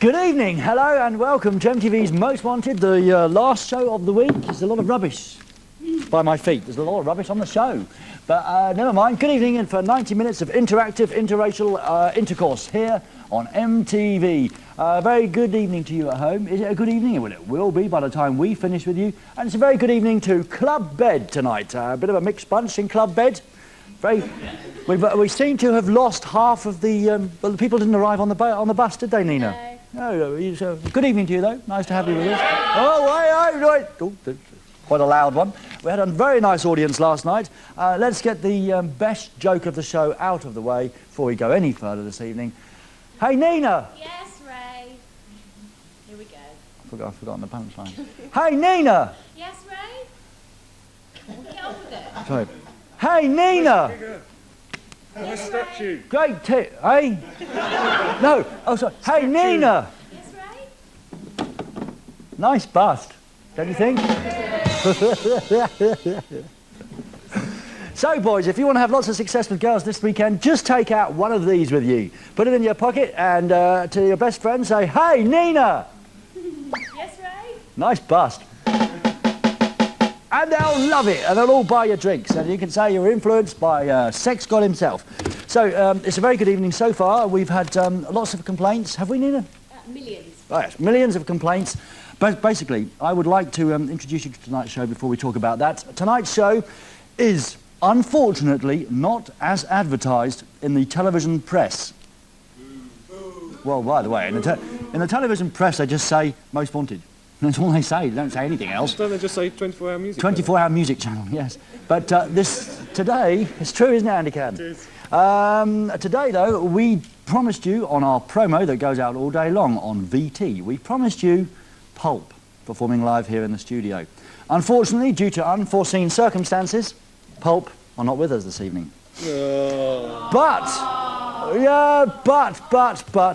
Good evening, hello and welcome to MTV's Most Wanted. The last show of the week. There's a lot of rubbish by my feet. There's a lot of rubbish on the show. But never mind. Good evening and for 90 minutes of interactive, interracial intercourse here on MTV. Very good evening to you at home. Is it a good evening? Well, it will be by the time we finish with you. And it's a very good evening to Club Bed tonight. A bit of a mixed bunch in Club Bed. We seem to have lost half of the... well, the people didn't arrive on the bus, did they, Nina? No. No, good evening to you, though. Nice to have you with us. Oh, wait. Oh, quite a loud one. We had a very nice audience last night. Let's get the best joke of the show out of the way before we go any further this evening. Hey, Nina! Yes, Ray. Here we go. I've forgotten the punchline. Hey, Nina! Yes, Ray? Well, get on with it. Sorry. Hey, Nina! A statue. Great tip, eh? No, oh sorry. Hey, Nina! Yes, Ray? Nice bust, don't you think? So, boys, if you want to have lots of success with girls this weekend, just take out one of these with you. Put it in your pocket and to your best friend say, hey, Nina! Yes, Ray? Nice bust. And they'll love it, and they'll all buy you drinks. And you can say you're influenced by Sex God himself. So, it's a very good evening so far. We've had lots of complaints. Have we, Nina? Millions. Oh, yes, millions of complaints. But basically, I would like to introduce you to tonight's show before we talk about that. Tonight's show is, unfortunately, not as advertised in the television press. Well, by the way, in the television press, they just say, Most Wanted. That's all they say. They don't say anything else. Don't they just say 24-hour music? 24-hour music channel, yes. But this today, it's true, isn't it, Andy Cadden? It is. Today, though, we promised you on our promo that goes out all day long on VT, we promised you Pulp performing live here in the studio. Unfortunately, due to unforeseen circumstances, Pulp are not with us this evening. Oh. But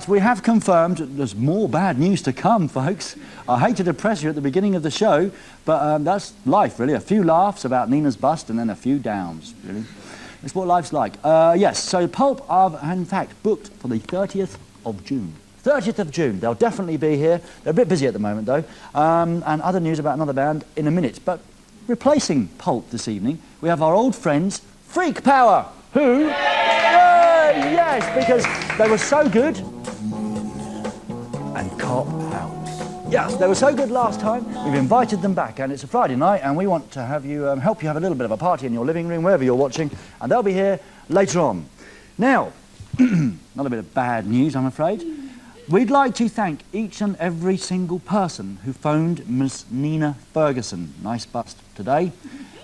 we have confirmed there's more bad news to come, folks. I hate to depress you at the beginning of the show, but that's life, really. A few laughs about Nina's bust and then a few downs, really. It's what life's like. Yes, so Pulp are, in fact, booked for the 30th of June. 30th of June. They'll definitely be here. They're a bit busy at the moment, though. And other news about another band in a minute. But replacing Pulp this evening, we have our old friends, Freak Power, who... yes, because they were so good. And Cop House. Yes, they were so good last time. We've invited them back, and it's a Friday night, and we want to have you help you have a little bit of a party in your living room, wherever you're watching, and they'll be here later on. Now, another bit of bad news, I'm afraid. We'd like to thank each and every single person who phoned Miss Nina Ferguson, nice bust today,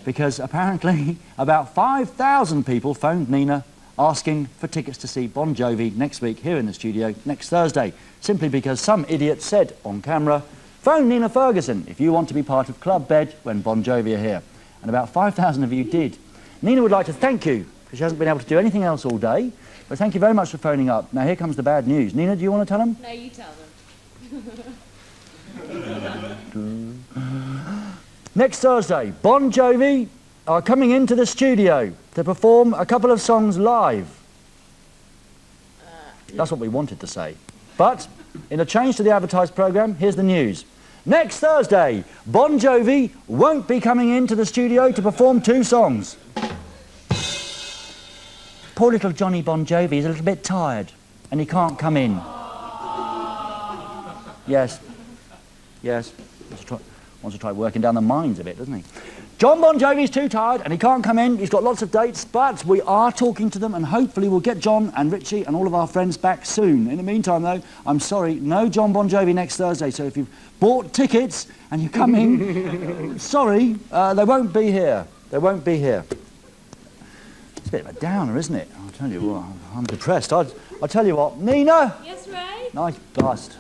because apparently about 5,000 people phoned Nina asking for tickets to see Bon Jovi next week here in the studio next Thursday, simply because some idiot said on camera, phone Nina Ferguson if you want to be part of Club Bed when Bon Jovi are here. And about 5,000 of you did. Nina would like to thank you, because she hasn't been able to do anything else all day, but thank you very much for phoning up. Now here comes the bad news. Nina, do you want to tell them? No, you tell them. Next Thursday, Bon Jovi are coming into the studio to perform a couple of songs live. That's what we wanted to say. But, in a change to the advertised programme, here's the news. Next Thursday, Bon Jovi won't be coming into the studio to perform 2 songs. Poor little Johnny Bon Jovi is a little bit tired, and he can't come in. Yes. Wants to try working down the mines a bit, doesn't he? John Bon Jovi's too tired and he can't come in. He's got lots of dates, but we are talking to them and hopefully we'll get John and Richie and all of our friends back soon. In the meantime, though, I'm sorry, no John Bon Jovi next Thursday. So if you've bought tickets and you're coming, sorry, they won't be here. They won't be here. a bit of a downer, isn't it? I'll tell you what, I'm depressed. I'll tell you what, Nina! Yes, Ray? Nice bust.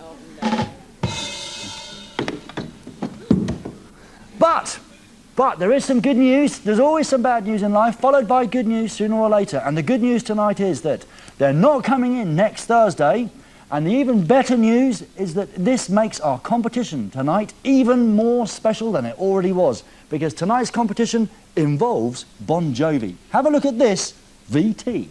But there is some good news. There's always some bad news in life, followed by good news sooner or later. And the good news tonight is that they're not coming in next Thursday. And the even better news is that this makes our competition tonight even more special than it already was. Because tonight's competition involves Bon Jovi. Have a look at this VT.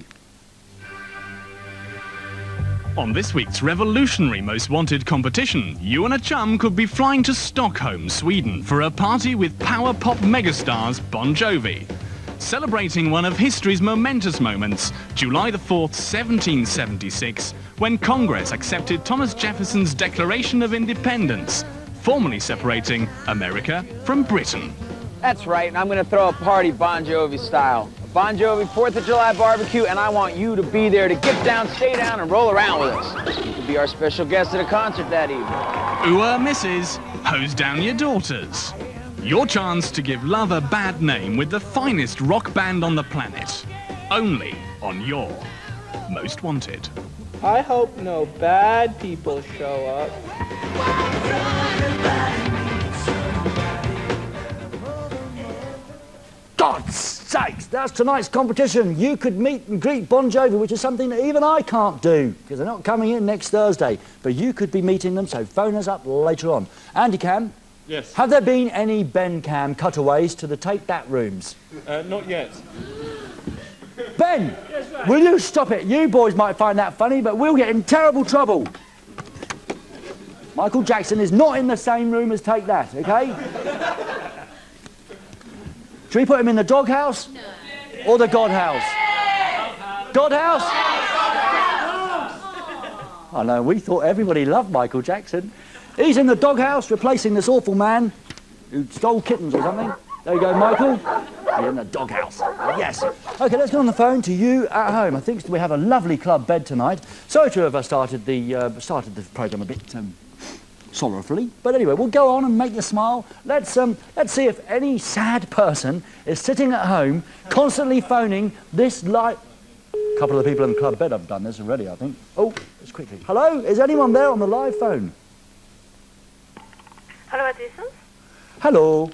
On this week's revolutionary Most Wanted competition, you and a chum could be flying to Stockholm, Sweden for a party with power pop megastars Bon Jovi. Celebrating one of history's momentous moments, July the 4th, 1776, when Congress accepted Thomas Jefferson's Declaration of Independence, formally separating America from Britain. That's right, and I'm going to throw a party Bon Jovi style. A Bon Jovi 4th of July barbecue, and I want you to be there to get down, stay down, and roll around with us. You could be our special guest at a concert that evening. Misses, hose down your daughters. Your chance to give love a bad name with the finest rock band on the planet. Only on your Most Wanted. I hope no bad people show up. God's sakes, that's tonight's competition. You could meet and greet Bon Jovi, which is something that even I can't do, because they're not coming in next Thursday. But you could be meeting them, so phone us up later on. Andy Cam, Yes. have there been any Ben Cam cutaways to the Take That rooms? Not yet. Ben, will you stop it? You boys might find that funny, but we'll get in terrible trouble. Michael Jackson is not in the same room as Take That, okay? Should we put him in the doghouse? No. Or the God house? God house? I know, we thought everybody loved Michael Jackson. He's in the doghouse replacing this awful man who stole kittens or something. There you go, Michael. You're in the doghouse. Yes. OK, let's get on the phone to you at home. I think we have a lovely club bed tonight. Sorry to have started the programme a bit sorrowfully. But anyway, we'll go on and make you smile. Let's see if any sad person is sitting at home constantly phoning this light. A couple of the people in the club bed have done this already, I think. Oh, just quickly. Hello? Is anyone there on the live phone? Hello, Edison. Hello?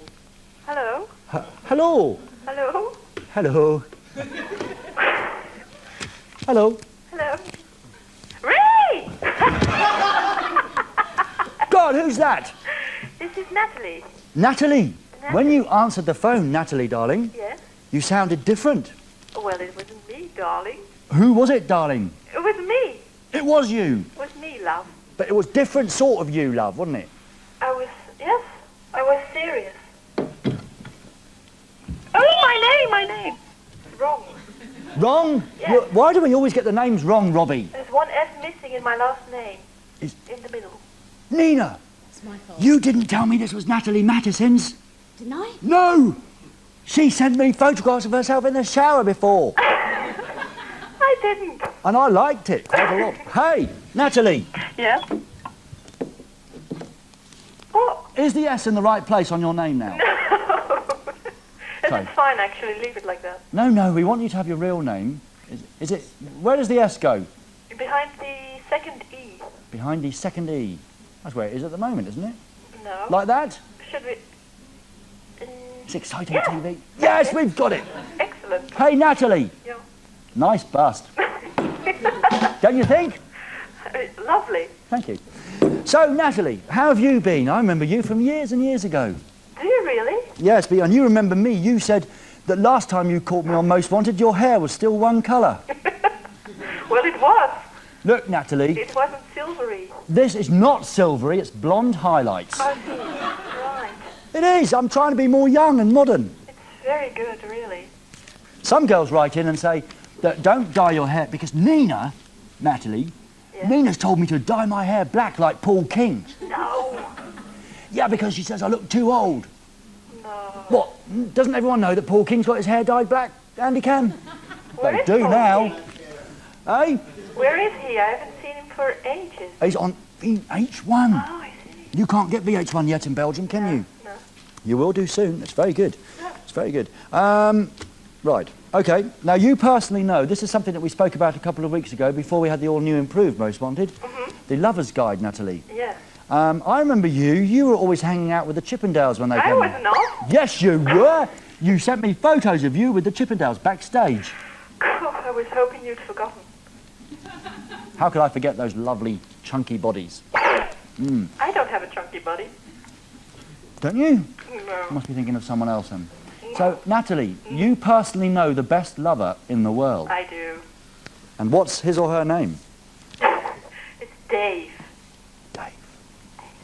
Hello. Hello? Hello. Hello? Hello? Hello. Ray! God, who's that? This is Natalie. Natalie? When you answered the phone, Natalie, darling, Yes? you sounded different. Well, it wasn't me, darling. Who was it, darling? It was me. It was you. It was me, love. But it was different sort of you, love, wasn't it? I was serious. Oh, my name. Wrong. Wrong? Yes. Why do we always get the names wrong, Robbie? There's one F missing in my last name. Is- In the middle. Nina, It's my fault. you didn't tell me this was Natalie Mattison's. Didn't I? No! She sent me photographs of herself in the shower before. I didn't. And I liked it quite a lot. Hey, Natalie, Yeah? What? is the S in the right place on your name now? Sorry. It's fine, actually. Leave it like that. No, we want you to have your real name. Is it? Where does the S go? Behind the second E. Behind the second E. That's where it is at the moment, isn't it? No. Like that? Should we... It's exciting Yeah. TV. Yes, we've got it. Excellent. Hey, Natalie. Yeah. Nice bust. Don't you think? Lovely. Thank you. So, Natalie, how have you been? I remember you from years and years ago. Do you really? Yes, but and you remember me. You said that last time you caught me on Most Wanted, your hair was still one colour. Well, it was. Look, Natalie, It wasn't silvery. this is not silvery, it's blonde highlights. I see. Right. It is. I'm trying to be more young and modern. It's very good, really. Some girls write in and say that don't dye your hair because Natalie, Yeah. Nina's told me to dye my hair black like Paul King. No. Yeah, because she says I look too old. No. What? Doesn't everyone know that Paul King's got his hair dyed black, Andy Can? Where They is do Paul now. King? Hey? Where is he? I haven't seen him for ages. He's on VH1. Oh, I see. You can't get VH1 yet in Belgium, can you? No. You will do soon. That's very good. It's very good. Right. Okay, now you personally know, this is something that we spoke about a couple of weeks ago before we had the all-new improved Most Wanted. The Lover's Guide, Natalie. Yes. I remember you were always hanging out with the Chippendales when they I came was in. not. Yes, you were. You sent me photos of you with the Chippendales backstage. I was hoping you'd forgotten. How could I forget those lovely, chunky bodies? I don't have a chunky body. Don't you? No. Must be thinking of someone else then. So, Natalie, you personally know the best lover in the world. I do. And what's his or her name? It's Dave. Dave.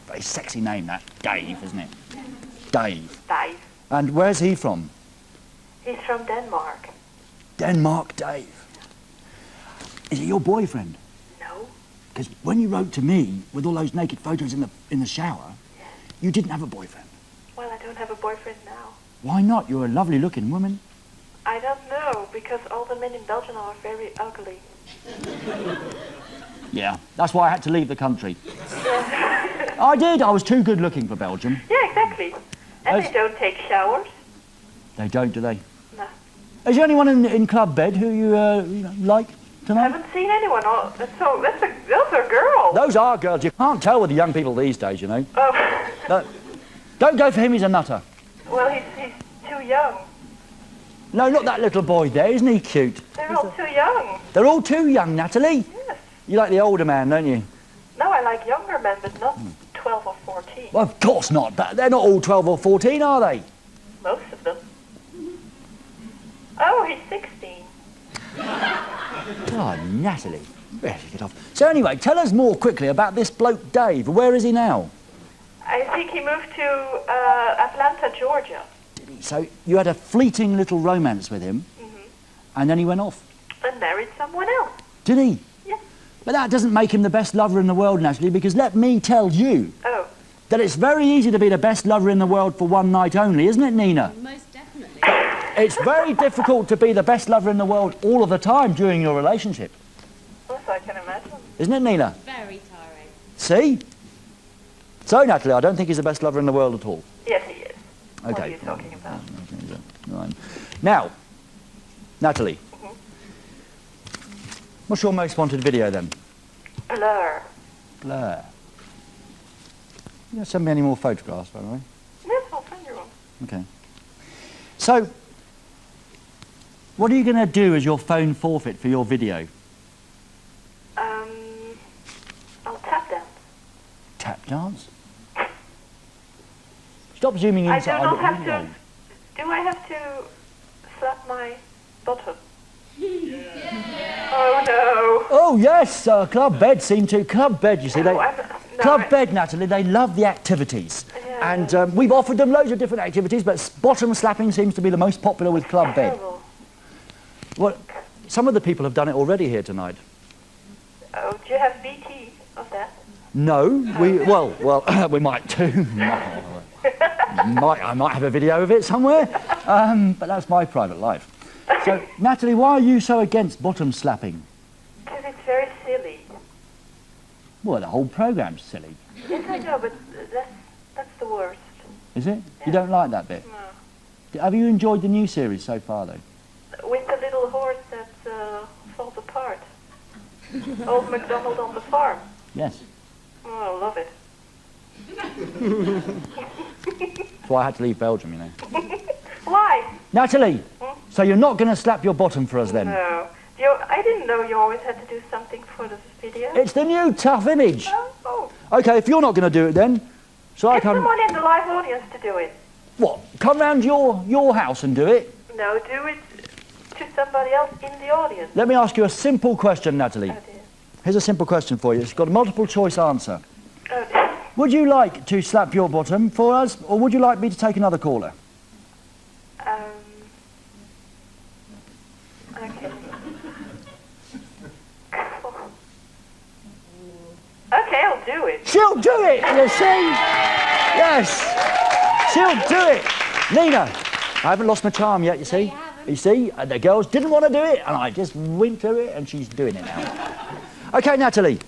Very sexy name, that. Dave, isn't it? Dave. Dave. And where's he from? He's from Denmark. Denmark, Dave. Is he your boyfriend? No. Because when you wrote to me with all those naked photos in the shower, you didn't have a boyfriend. Well, I don't have a boyfriend now. Why not? You're a lovely-looking woman. I don't know, because all the men in Belgium are very ugly. Yeah, that's why I had to leave the country. I did. I was too good-looking for Belgium. Yeah, exactly. And they don't take showers. They don't, do they? No. Is there anyone in Club Bed who you like I tonight? haven't seen anyone. Oh, those are girls. Those are girls. You can't tell with the young people these days, you know. Oh. Don't go for him. He's a nutter. Well, he's too young. No, not that little boy there. Isn't he cute? They're all too young. They're all too young, Natalie. Yes. You like the older man, don't you? No, I like younger men, but not 12 or 14. Well, of course not. But they're not all 12 or 14, are they? Most of them. Oh, he's 16. Oh, Natalie. Where did you get off? So anyway, tell us more quickly about this bloke, Dave. Where is he now? I think he moved to Atlanta, Georgia. So you had a fleeting little romance with him, and then he went off. And married someone else. Did he? Yes. But that doesn't make him the best lover in the world, Natalie, because let me tell you Oh. that it's very easy to be the best lover in the world for one night only, isn't it, Nina? Most definitely. It's very difficult to be the best lover in the world all of the time during your relationship. Yes, I can imagine. Isn't it, Nina? Very tiring. See? So, Natalie, I don't think he's the best lover in the world at all. Yes, he is. What are Okay. you talking about? Right. Now, Natalie, what's your most wanted video then? Blur. Blur. You don't send me any more photographs, by the way. Yes, I'll send you one. Okay. So, what are you going to do as your phone forfeit for your video? I'll tap dance. Tap dance? Stop zooming I do inside not the have window. to... Do I have to slap my bottom? Oh, no. Oh, yes, Club Bed seem to. Club Bed, you see. No, They, no, Club Bed, Natalie, they love the activities. Yeah. And we've offered them loads of different activities, but bottom slapping seems to be the most popular with Club Bed. Terrible. Well, some of the people have done it already here tonight. Oh, do you have VT of that? No, we might too. I might have a video of it somewhere, but that's my private life. So, Natalie, why are you so against bottom slapping? Because it's very silly. Well, the whole programme's silly, Yes, I know, but that's the worst. is it? You don't like that bit? No. Have you enjoyed the new series so far, though? With the little horse that falls apart. Old MacDonald on the farm. Yes. Oh, I love it. That's why I had to leave Belgium, you know. Why? Natalie, so you're not going to slap your bottom for us then? No. I didn't know you always had to do something for the video. It's the new Tough Image. Oh. Okay, if you're not going to do it then, shall I Get come... someone in the live audience to do it. What? Come round your house and do it? No, do it to somebody else in the audience. Let me ask you a simple question, Natalie. Oh, dear. Here's a simple question for you. It's got a multiple choice answer. Oh, dear. Would you like to slap your bottom for us, or would you like me to take another caller? Okay. Okay, I'll do it. She'll do it, you see? Yes, she'll do it. Nina, I haven't lost my charm yet, you see? you haven't. You see, the girls didn't want to do it, and I just went to it, and she's doing it now. Okay, Natalie.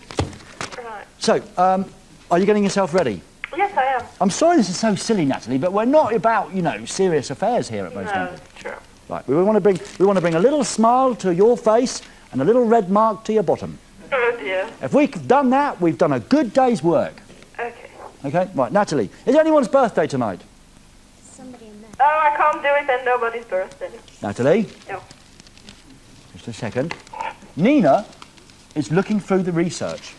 Right. So, are you getting yourself ready? Yes, I am. I'm sorry this is so silly, Natalie, but we're not about, you know, serious affairs here at Most No, Wanted. it's true. Right, we want to bring a little smile to your face and a little red mark to your bottom. Oh dear. If we've done that, we've done a good day's work. Okay. Okay, right, Natalie, is it anyone's birthday tonight? Somebody in there. Oh, I can't do it on nobody's birthday. Natalie? No. Just a second. Nina is looking through the research.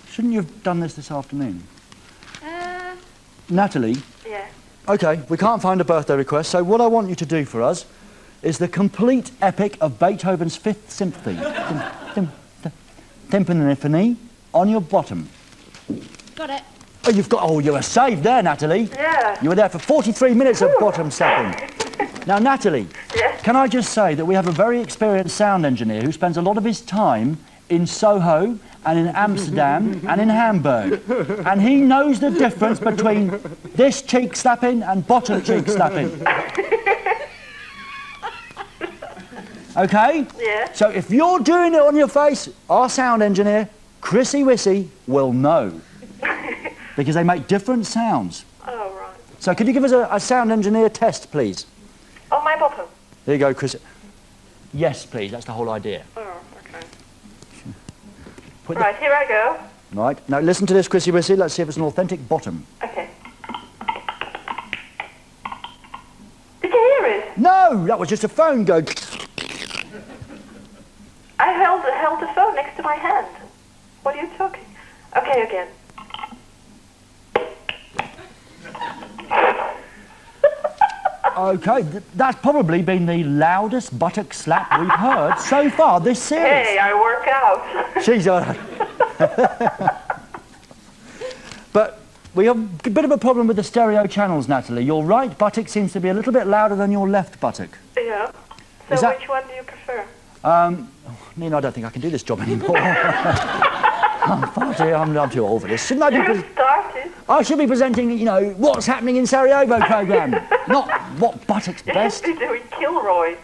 Shouldn't you have done this afternoon? Natalie, Yeah. okay, we can't find a birthday request, so what I want you to do for us is the complete epic of Beethoven's Fifth Symphony. Symphony on your bottom. Got it. Oh, you were saved there, Natalie. Yeah. You were there for 43 minutes of bottom stepping. Now, Natalie, Yes. can I just say that we have a very experienced sound engineer who spends a lot of his time in Soho and in Amsterdam and in Hamburg. And he knows the difference between this cheek slapping and bottom cheek slapping. Okay? Yeah. So if you're doing it on your face, our sound engineer, Chrissy Wissy, will know. Because they make different sounds. Oh, right. So could you give us a sound engineer test, please? On my bottom. There you go, Chris. Yes, please. That's the whole idea. Oh, okay. Put Right, here I go. Right. Now listen to this, Chrissy Wissy. Let's see if it's an authentic bottom. Okay. Did you hear it? No, that was just a phone go. I held the phone next to my hand. What are you talking? Okay, again. Okay, that's probably been the loudest buttock slap we've heard so far this series. Hey, I work out. She's But we have a bit of a problem with the stereo channels, Natalie. Your right buttock seems to be a little bit louder than your left buttock. Yeah. So Is that- which one do you prefer? Nina, I don't think I can do this job anymore. I'm too old for this. Shouldn't I be... You started. I should be presenting, you know, what's happening in Sarajevo programme, not what buttocks You best. should be doing Kilroy.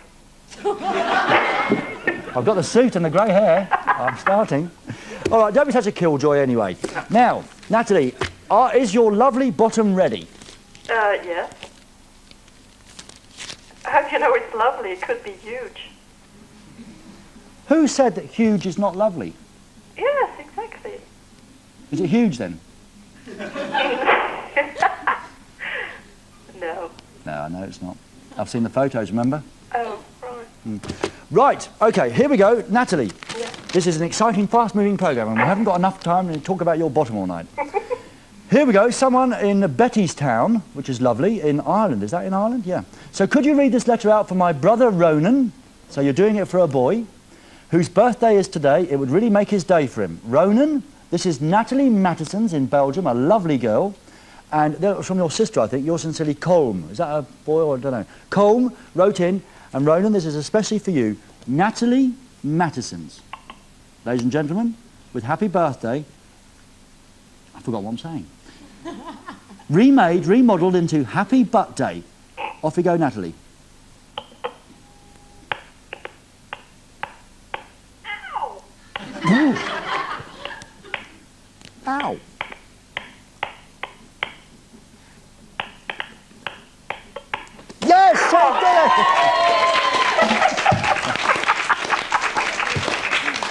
I've got the suit and the grey hair. I'm starting. All right, don't be such a killjoy anyway. Now, Natalie, is your lovely bottom ready? Yes. How do you know it's lovely? It could be huge. Who said that huge is not lovely? Yes, exactly. Is it huge then? No. No, no, it's not. I've seen the photos, remember? Oh, right. Right, okay, here we go. Natalie, this is an exciting, fast-moving programme and we haven't got enough time to talk about your bottom all night. Here we go, someone in Bettystown, which is lovely, in Ireland. Is that in Ireland? Yeah. So could you read this letter out for my brother Ronan? So you're doing it for a boy whose birthday is today. It would really make his day for him. Ronan, this is Natalie Mattisons in Belgium, a lovely girl. And that was from your sister, I think. You're sincerely Colm. Is that a boy or I don't know? Colm wrote in, and Ronan, this is especially for you. Natalie Mattisons. Ladies and gentlemen, with happy birthday. I forgot what I'm saying. Remade, remodelled into Happy Butt Day. Off you go, Natalie. Ow! Ooh. Ow. Yes, I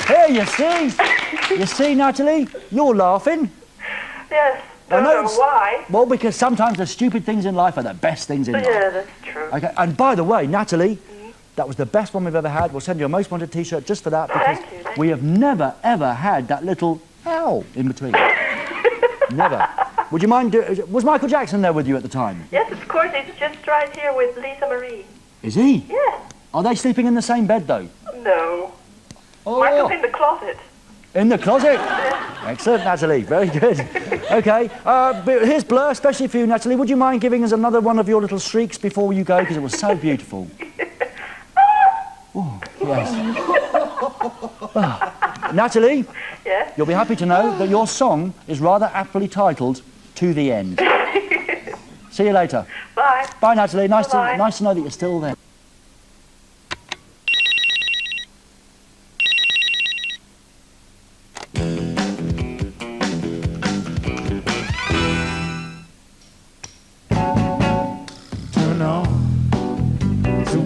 did it! Here, you see? You see, Natalie? You're laughing. Yes. I Don't know it's- why. Well, because sometimes the stupid things in life are the best things in life. Yeah, that's true. Okay, and by the way, Natalie, that was the best one we've ever had. We'll send you a Most Wanted t-shirt just for that because Thank you, thank we have never, ever had that little ow in between. Never. Would you mind... was Michael Jackson there with you at the time? Yes, of course. It's just right here with Lisa Marie. Is he? Yes. Are they sleeping in the same bed, though? No. Oh, Michael's in the closet. in the closet? Excellent, Natalie. Very good. Okay. But here's Blur, especially for you, Natalie. Would you mind giving us another one of your little shrieks before you go? Because it was so beautiful. Oh, yes. Ah. Natalie, Yes. you'll be happy to know that your song is rather aptly titled To the End. See you later. Bye. Bye, Natalie. Nice Bye-bye. to know that you're still there. Turn on to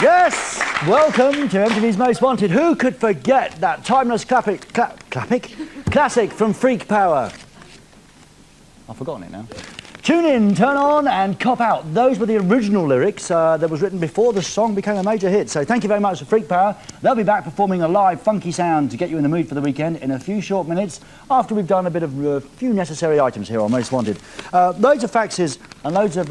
Yes! Welcome to MTV's Most Wanted. Who could forget that timeless classic from Freak Power? I've forgotten it now. Tune in, turn on and cop out. Those were the original lyrics that was written before the song became a major hit. So thank you very much to Freak Power. They'll be back performing a live funky sound to get you in the mood for the weekend in a few short minutes after we've done a bit of a few necessary items here on Most Wanted. Loads of faxes and loads of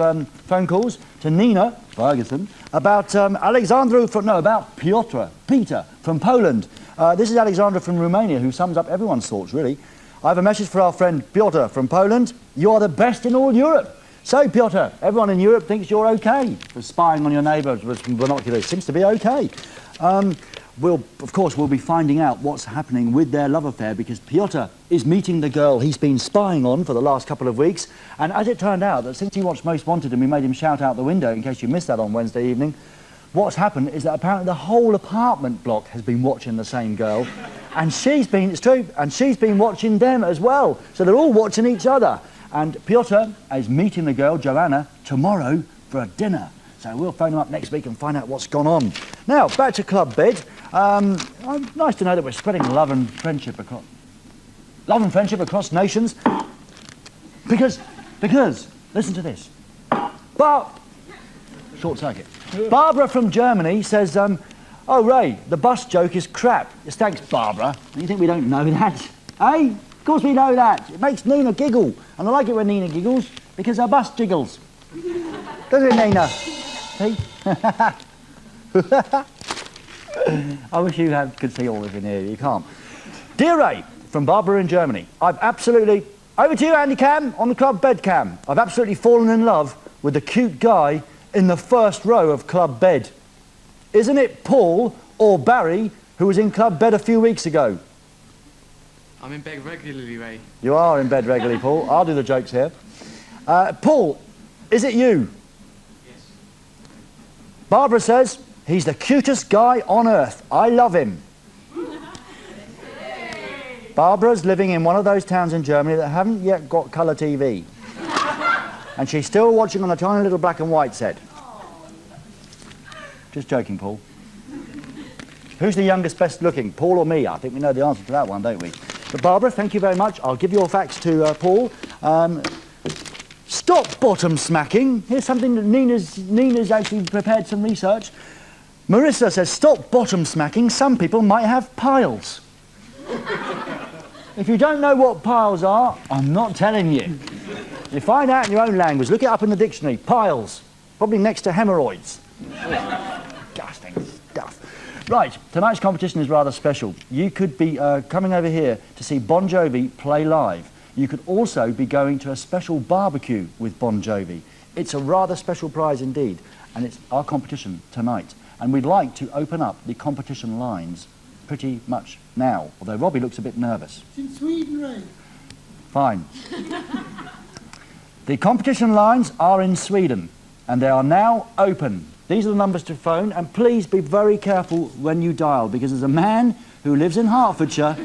phone calls to Nina Ferguson about about Peter from Poland. This is Alexandra from Romania, who sums up everyone's thoughts, really. I have a message for our friend Piotr from Poland. You are the best in all Europe. So, Piotr, everyone in Europe thinks you're okay for spying on your neighbours with binoculars. Seems to be okay. Of course, we'll be finding out what's happening with their love affair because Piotr is meeting the girl he's been spying on for the last couple of weeks. And as it turned out, that since he watched Most Wanted and we made him shout out the window, in case you missed that on Wednesday evening, what's happened is that apparently the whole apartment block has been watching the same girl. And she's been watching them as well. So they're all watching each other. And Piotr is meeting the girl, Joanna, tomorrow for a dinner. So we'll phone him up next week and find out what's gone on. Now, back to Club Bed. Nice to know that we're spreading love and friendship across nations. Because, listen to this. Short circuit. Barbara from Germany says, oh, Ray, the bus joke is crap. Yes, thanks, Barbara. You think we don't know that? Eh? Of course we know that. It makes Nina giggle. And I like it when Nina giggles, because her bus jiggles. Doesn't it, Nina? See? I wish you could see all this in here. You can't. Dear Ray, from Barbara in Germany, over to you, Andy Cam, on the Club Bed Cam. I've absolutely fallen in love with the cute guy in the first row of Club Bed. Isn't it Paul or Barry who was in Club Bed a few weeks ago? I'm in bed regularly, Ray. You are in bed regularly, Paul. I'll do the jokes here. Paul, is it you? Yes. Barbara says, he's the cutest guy on earth. I love him. Barbara's living in one of those towns in Germany that haven't yet got colour TV. And she's still watching on a tiny little black and white set. Just joking, Paul. Who's the youngest, best looking, Paul or me? I think we know the answer to that one, don't we? But Barbara, thank you very much. I'll give your facts to Paul. Stop bottom smacking. Here's something that Nina's actually prepared some research. Marissa says, stop bottom smacking. Some people might have piles. If you don't know what piles are, I'm not telling you. You find out in your own language. Look it up in the dictionary. Piles. Probably next to hemorrhoids. Disgusting stuff. Right, tonight's competition is rather special. You could be coming over here to see Bon Jovi play live. You could also be going to a special barbecue with Bon Jovi. It's a rather special prize indeed, and it's our competition tonight. And we'd like to open up the competition lines pretty much now, although Robbie looks a bit nervous. It's in Sweden, Ray. Fine. The competition lines are in Sweden, and they are now open. These are the numbers to phone, and please be very careful when you dial, because there's a man who lives in Hertfordshire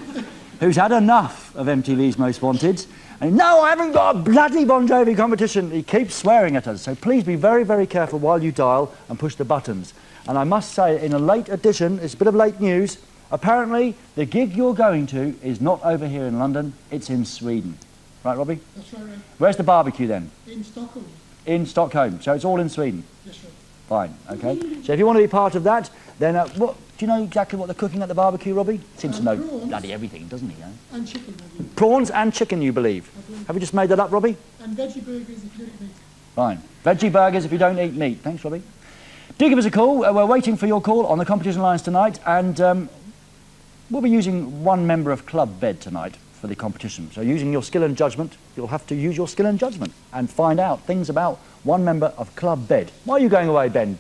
who's had enough of MTV's Most Wanted. And no, I haven't got a bloody Bon Jovi competition. He keeps swearing at us. So please be very, very careful while you dial and push the buttons. And I must say, in a late edition, it's a bit of late news, apparently the gig you're going to is not over here in London, it's in Sweden. Right, Robbie? That's right, Ray. Where's the barbecue then? In Stockholm. In Stockholm. So it's all in Sweden? Yes, sir. Fine, okay. So if you want to be part of that, then do you know exactly what they're cooking at the barbecue, Robbie? Seems to know prawns. bloody everything, doesn't he? And chicken, I believe. Prawns and chicken, you believe? Have you just made that up, Robbie? And veggie burgers if you don't meat. Fine. Veggie burgers if you don't eat meat. Thanks, Robbie. Do give us a call. We're waiting for your call on the competition lines tonight, and we'll be using one member of Club Bed tonight for the competition. So using your skill and judgment, you'll have to use your skill and judgment and find out things about one member of Club Bed. Why are you going away, Ben?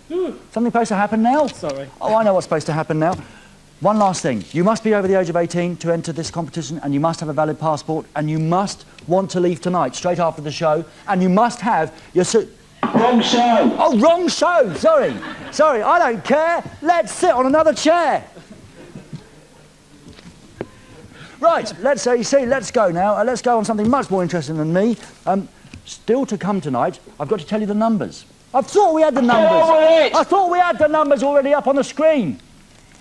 Something supposed to happen now? Sorry. Oh, I know what's supposed to happen now. One last thing. You must be over the age of 18 to enter this competition, and you must have a valid passport, and you must want to leave tonight, straight after the show, and you must have your Wrong show! Oh, wrong show! Sorry. Sorry, I don't care. Let's sit on another chair. Right, let's go now. Let's go on something much more interesting than me. Still to come tonight, I've got to tell you the numbers. I thought we had the numbers. I thought we had the numbers already up on the screen.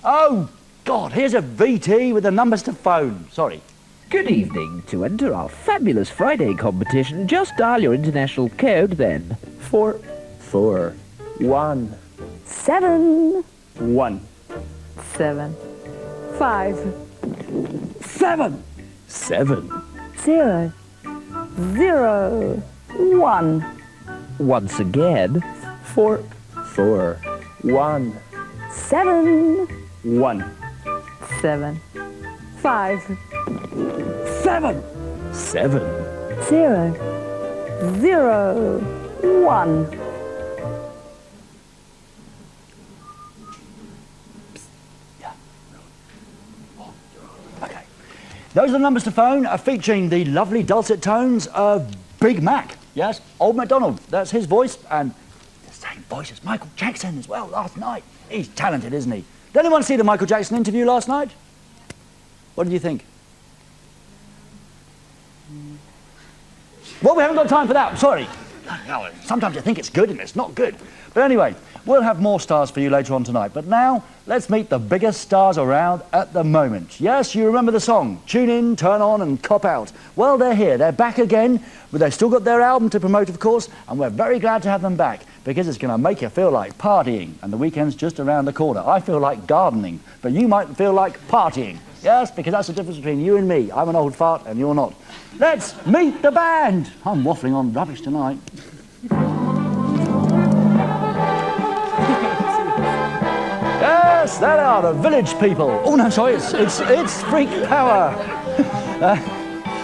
Oh, God, here's a VT with the numbers to phone. Sorry. Good evening. To enter our fabulous Friday competition, just dial your international code then. 441 7 1 7 5 7 7 0 0 1 Once again, 441 7 1 7 5 7 7 0 0 1 Okay. Those are the numbers to phone, featuring the lovely dulcet tones of Big Mac. Yes, Old MacDonald. That's his voice, and the same voice as Michael Jackson as well last night. He's talented, isn't he? Did anyone see the Michael Jackson interview last night? What did you think? Well, we haven't got time for that. Sorry. Sometimes you think it's good and it's not good. But anyway, we'll have more stars for you later on tonight. But now, let's meet the biggest stars around at the moment. Yes, you remember the song, Tune In, Turn On and Cop Out. Well, they're here. They're back again, but they've still got their album to promote, of course, and we're very glad to have them back because it's going to make you feel like partying, and the weekend's just around the corner. I feel like gardening, but you might feel like partying. Yes, because that's the difference between you and me. I'm an old fart and you're not. Let's meet the band. I'm waffling on rubbish tonight. Yes, there are the Village People. Oh no, sorry, it's Freak Power.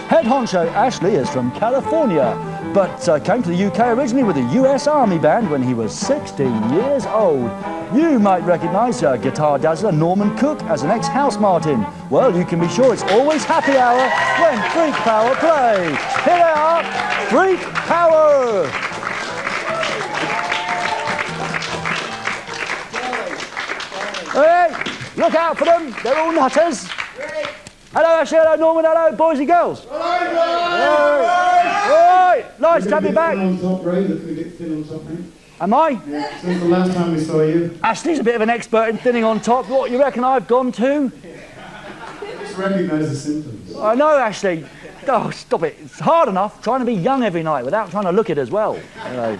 Head honcho Ashley is from California, but came to the UK originally with a US Army band when he was 16 years old. You might recognise guitar dazzler Norman Cook as an ex-House Martin. Well, you can be sure it's always happy hour when Freak Power play. Here they are, Freak Power. Hey, look out for them, they're all nutters. Hello Ashley, hello Norman, hello boys and girls. Hello. All right, nice to have you back. On top, Ray, looking a bit thin on top, mate. Am I? Yeah, since the last time we saw you. Ashley's a bit of an expert in thinning on top. What, you reckon I've gone to? Just recognise the symptoms. I know, Ashley. Oh, stop it. It's hard enough trying to be young every night without trying to look it as well. You know.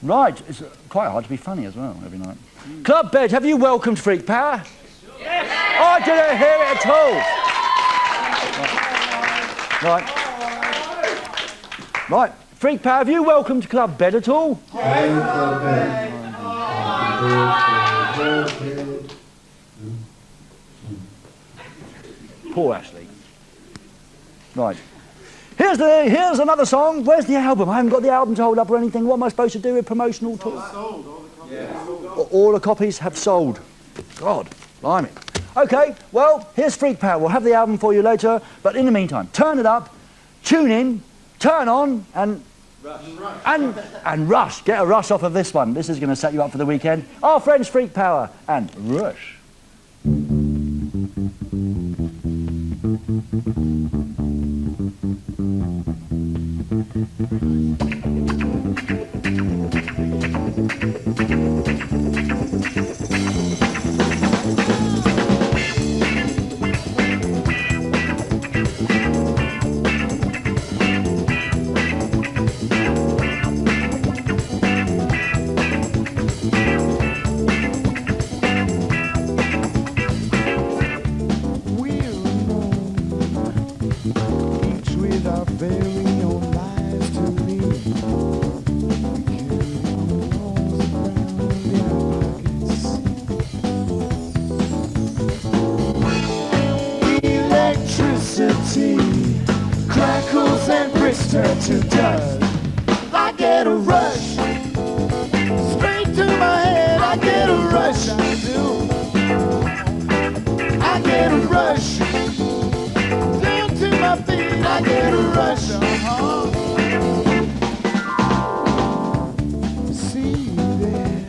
Right, it's quite hard to be funny as well every night. Club Bed, have you welcomed Freak Power? Yes. I didn't hear it at all. Right. Freak Power, have you welcomed Club Bed at all? Yes. Poor Ashley. Right. Here's another song. Where's the album? I haven't got the album to hold up or anything. What am I supposed to do with promotional talk? All the copies have sold. God, blimey. Okay, well, here's Freak Power. We'll have the album for you later, but in the meantime, turn it up, tune in, turn on, and rush. Get a rush off of this one. This is going to set you up for the weekend. Our friends Freak Power and Rush. Crackles and bricks turn to dust. I get a rush straight to my head. I get a rush. I do. I get a rush down to my feet. I get a rush. See you there,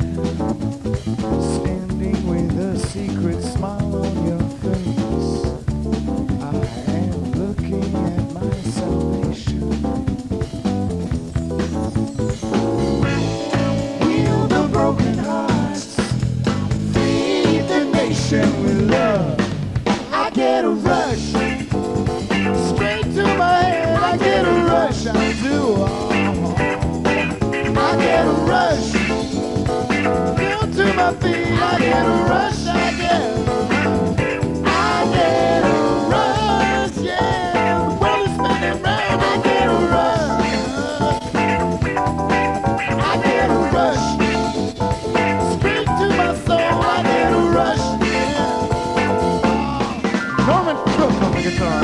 standing with a secret smile on your face. I am looking at my salvation. rush. Down to my feet, I get a rush, I get a rush, yeah. The world is spinning round, I get a rush. I get a rush. Straight to my soul, I get a rush, yeah. Norman Cook on the guitar.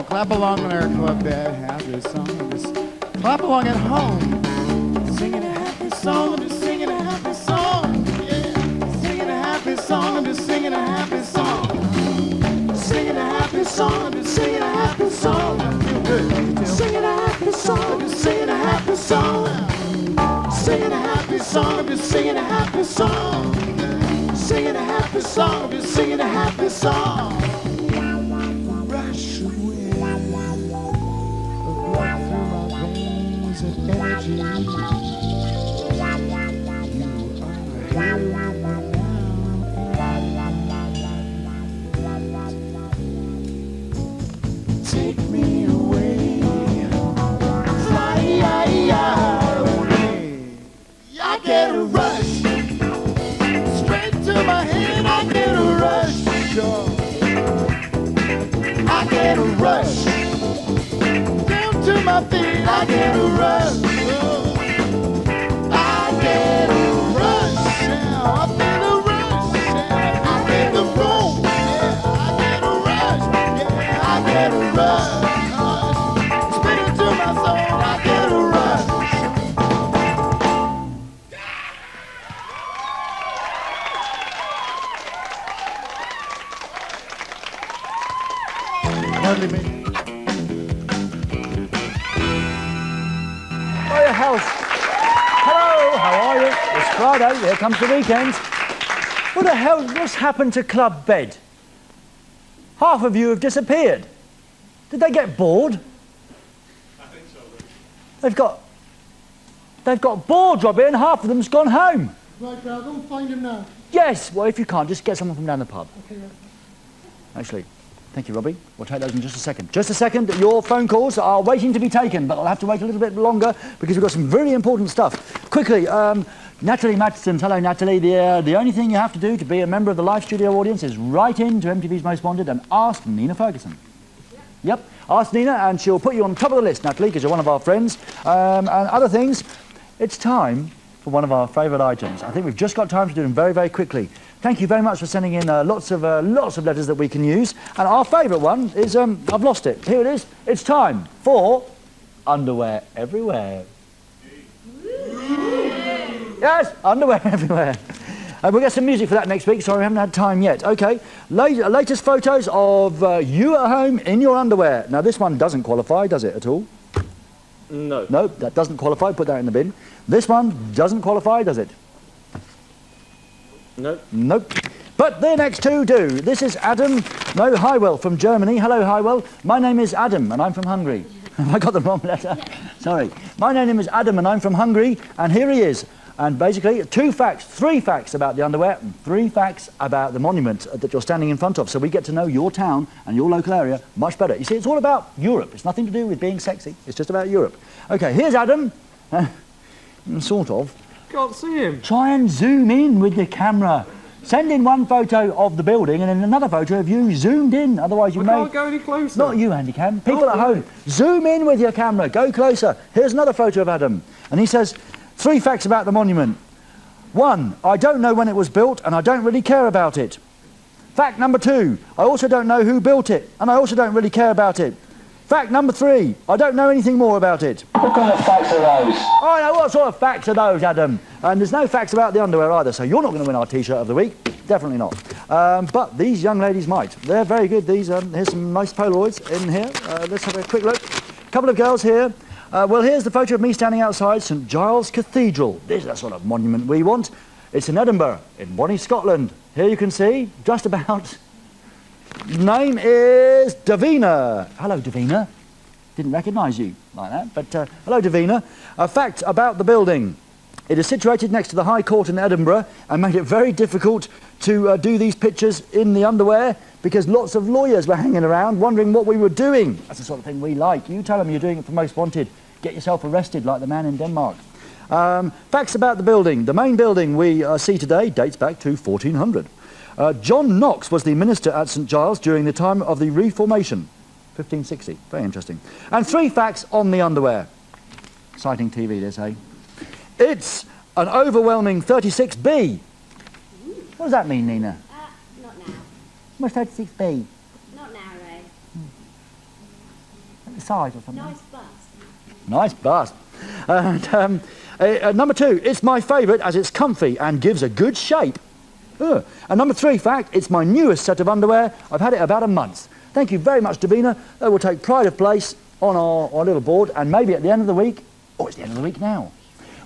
Clap along there, club bed, happy song. Just clap along at home. Singing a happy song, I'm just singing a happy song. Yeah, singing a happy song, I'm just singing a happy song. Singing a happy song, I'm just singing a happy song. I feel good. Singing a happy song, I'm just singing a happy song. Singing a happy song, I'm just singing a happy song. Singing a happy song, I'm just singing a happy song. Rush away. Energy. You are here now. Take me away. Fly away. I get a rush. Straight to my head, I get a rush. I get a rush. To my feet, I get a rush. I get a rush. Yeah, I feel a rush. Yeah, I feel the room. Yeah, I get a rush. Yeah, I get a rush. Spit into my soul, I get a rush. Hardly me. Hello, how are you? It's Friday, here comes the weekend. What the hell, what's happened to Club Bed? Half of you have disappeared. Did they get bored? I think so. They've got bored, Robbie, and half of them's gone home. Right, I'll go and find him now. Yes, well, if you can't, just get someone from down the pub. Okay, right. Actually, thank you, Robbie. We'll take those in just a second. Just a second, your phone calls are waiting to be taken, but I'll have to wait a little bit longer because we've got some really important stuff. Quickly, Natalie Matson. Hello, Natalie. The only thing you have to do to be a member of the live studio audience is write in to MTV's Most Wanted and ask Nina Ferguson. Yep, ask Nina and she'll put you on top of the list, Natalie, because you're one of our friends. And other things, it's time for one of our favourite items. I think we've just got time to do them very, very quickly. Thank you very much for sending in lots of letters that we can use. And our favourite one is, I've lost it. Here it is. It's time for Underwear Everywhere. Yes, underwear everywhere. We'll get some music for that next week. Sorry, we haven't had time yet. Okay, latest photos of you at home in your underwear. Now, this one doesn't qualify, does it, at all? No. No, that doesn't qualify. Put that in the bin. This one doesn't qualify, does it? No. Nope. But the next two do. This is Adam, no, Highwell from Germany. Hello, Highwell. My name is Adam, and I'm from Hungary. Have I got the wrong letter? Sorry. My name is Adam, and I'm from Hungary, and here he is. And basically, three facts about the underwear, and 3 facts about the monument that you're standing in front of. So we get to know your town and your local area much better. You see, it's all about Europe. It's nothing to do with being sexy. It's just about Europe. Okay, here's Adam. Sort of. Can't see him. Try and zoom in with the camera. Send in one photo of the building and then another photo of you zoomed in. Otherwise, you may... can't go any closer. Not you, Andy Cam. People at home. Zoom in with your camera. Go closer. Here's another photo of Adam. And he says... 3 facts about the monument. 1, I don't know when it was built and I don't really care about it. Fact number 2, I also don't know who built it and I also don't really care about it. Fact number 3, I don't know anything more about it. What kind of facts are those? I know, what sort of facts are those, Adam? And there's no facts about the underwear either, so you're not going to win our T-shirt of the week. Definitely not. But these young ladies might. They're very good. These, here's some nice Polaroids in here. Let's have a quick look. A couple of girls here. Well, here's the photo of me standing outside St Giles Cathedral. This is the sort of monument we want. It's in Edinburgh, in Bonnie, Scotland. Here you can see, just about. Name is Davina. Hello, Davina. Didn't recognise you like that, but hello, Davina. A fact about the building. It is situated next to the High Court in Edinburgh and made it very difficult to do these pictures in the underwear because lots of lawyers were hanging around wondering what we were doing. That's the sort of thing we like. You tell them you're doing it for Most Wanted. Get yourself arrested like the man in Denmark. Facts about the building. The main building we see today dates back to 1400. John Knox was the minister at St Giles during the time of the Reformation. 1560. Very interesting. And 3 facts on the underwear. Exciting TV, they say. It's an overwhelming 36B. What does that mean, Nina? Not now. What's 36B? Not now, Ray. The size or something? Nice bust. Nice bust. And number 2, it's my favourite as it's comfy and gives a good shape. And number 3 fact, it's my newest set of underwear. I've had it about a month. Thank you very much, Davina. That will take pride of place on our little board, and maybe at the end of the week, it's the end of the week now.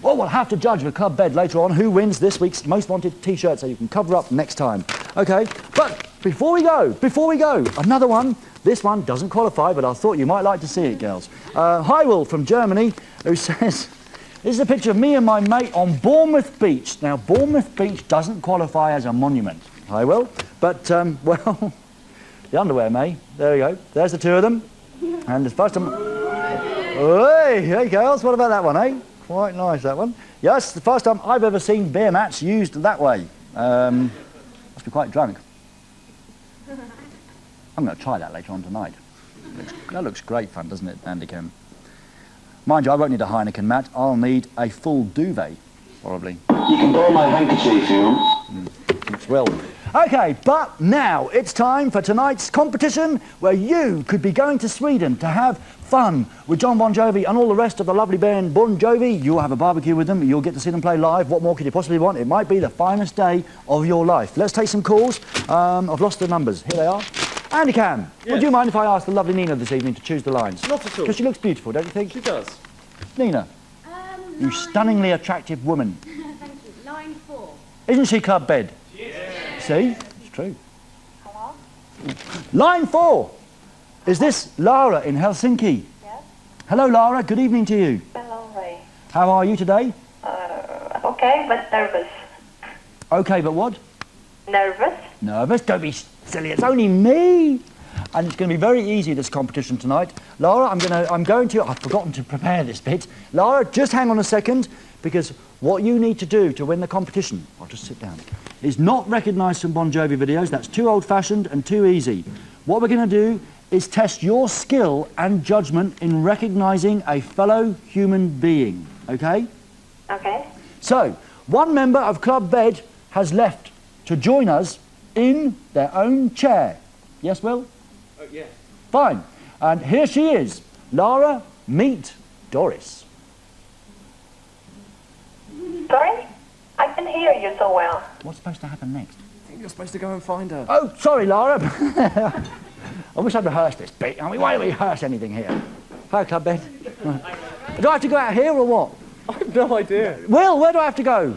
Well, we'll have to judge with Club Bed later on who wins this week's Most Wanted T-shirt, so you can cover up next time. Okay, but before we go, another one. This one doesn't qualify, but I thought you might like to see it, girls. Hywell from Germany, who says, this is a picture of me and my mate on Bournemouth Beach. Now, Bournemouth Beach doesn't qualify as a monument, Hywell, but, well, the underwear may. There we go. There's the 2 of them. And the first time... Hey, girls, what about that one, eh? Quite nice, that one. Yes, the first time I've ever seen beer mats used that way. Must be quite drunk. I'm going to try that later on tonight. That looks great fun, doesn't it, Andy Kim? Mind you, I won't need a Heineken mat. I'll need a full duvet, probably. You can borrow my handkerchief if you want. Looks well. Okay, but now it's time for tonight's competition where you could be going to Sweden to have fun with John Bon Jovi and all the rest of the lovely band Bon Jovi. You'll have a barbecue with them. You'll get to see them play live. What more could you possibly want? It might be the finest day of your life. Let's take some calls. I've lost the numbers. Here they are. Andy Cam, would you mind if I ask the lovely Nina this evening to choose the lines? Not at all. Because she looks beautiful, don't you think? She does. Nina, you stunningly attractive woman. Thank you. Line 4. Isn't she Club Bed? Yes. See? It's true. Hello? Line 4. Is this Lara in Helsinki? Yes. Hello, Lara. Good evening to you. Hello, Ray. How are you today? Okay, but nervous. Okay, but what? Nervous? Nervous? Don't be silly. It's only me. And it's going to be very easy, this competition tonight. Lara, I'm going to... I've forgotten to prepare this bit. Lara, just hang on a second, because what you need to do to win the competition, I'll just sit down, is not recognise some Bon Jovi videos. That's too old-fashioned and too easy. What we're going to do is test your skill and judgment in recognising a fellow human being, okay? Okay. So, one member of Club Bed has left to join us in their own chair. Yes, Will? Yeah. Fine. And here she is. Lara, meet Doris. Sorry? I can hear you so well. What's supposed to happen next? I think you're supposed to go and find her. Oh, sorry, Lara. I wish I'd rehearsed this bit. I mean, why don't we rehearse anything here? Hi, Club Bed. Do I have to go out here or what? I have no idea. Will, where do I have to go?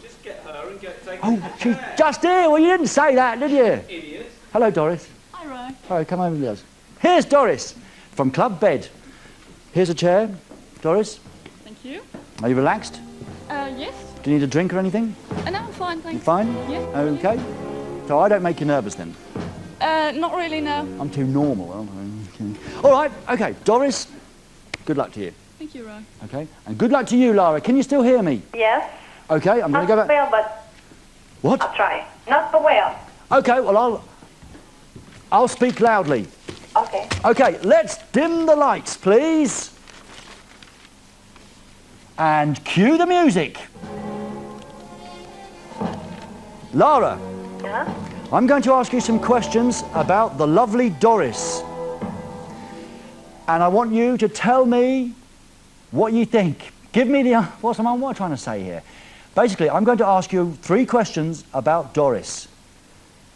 Just get her and take Oh, she's just here. Well, you didn't say that, did you? Idiot. Hello, Doris. Hi, Ray. Hi, come over with us. Here's Doris from Club Bed. Here's a chair. Doris, Thank you. are you relaxed? Yes. Do you need a drink or anything? No, I'm fine, You thanks. fine? Yeah. Okay. So I don't make you nervous then? Not really, no. I'm too normal. Aren't I? Okay. All right, okay. Doris, good luck to you. Thank you, Ray. Okay. And good luck to you, Lara. Can you still hear me? Yes? Okay, I'm going Not to go so back. well, but What? I'll try. Not so well. Okay, well, I'll speak loudly. Okay. Okay, let's dim the lights, please. And cue the music. Lara, Yeah? I'm going to ask you some questions about the lovely Doris. And I want you to tell me what you think. Give me the... What am I trying to say here? Basically, I'm going to ask you 3 questions about Doris,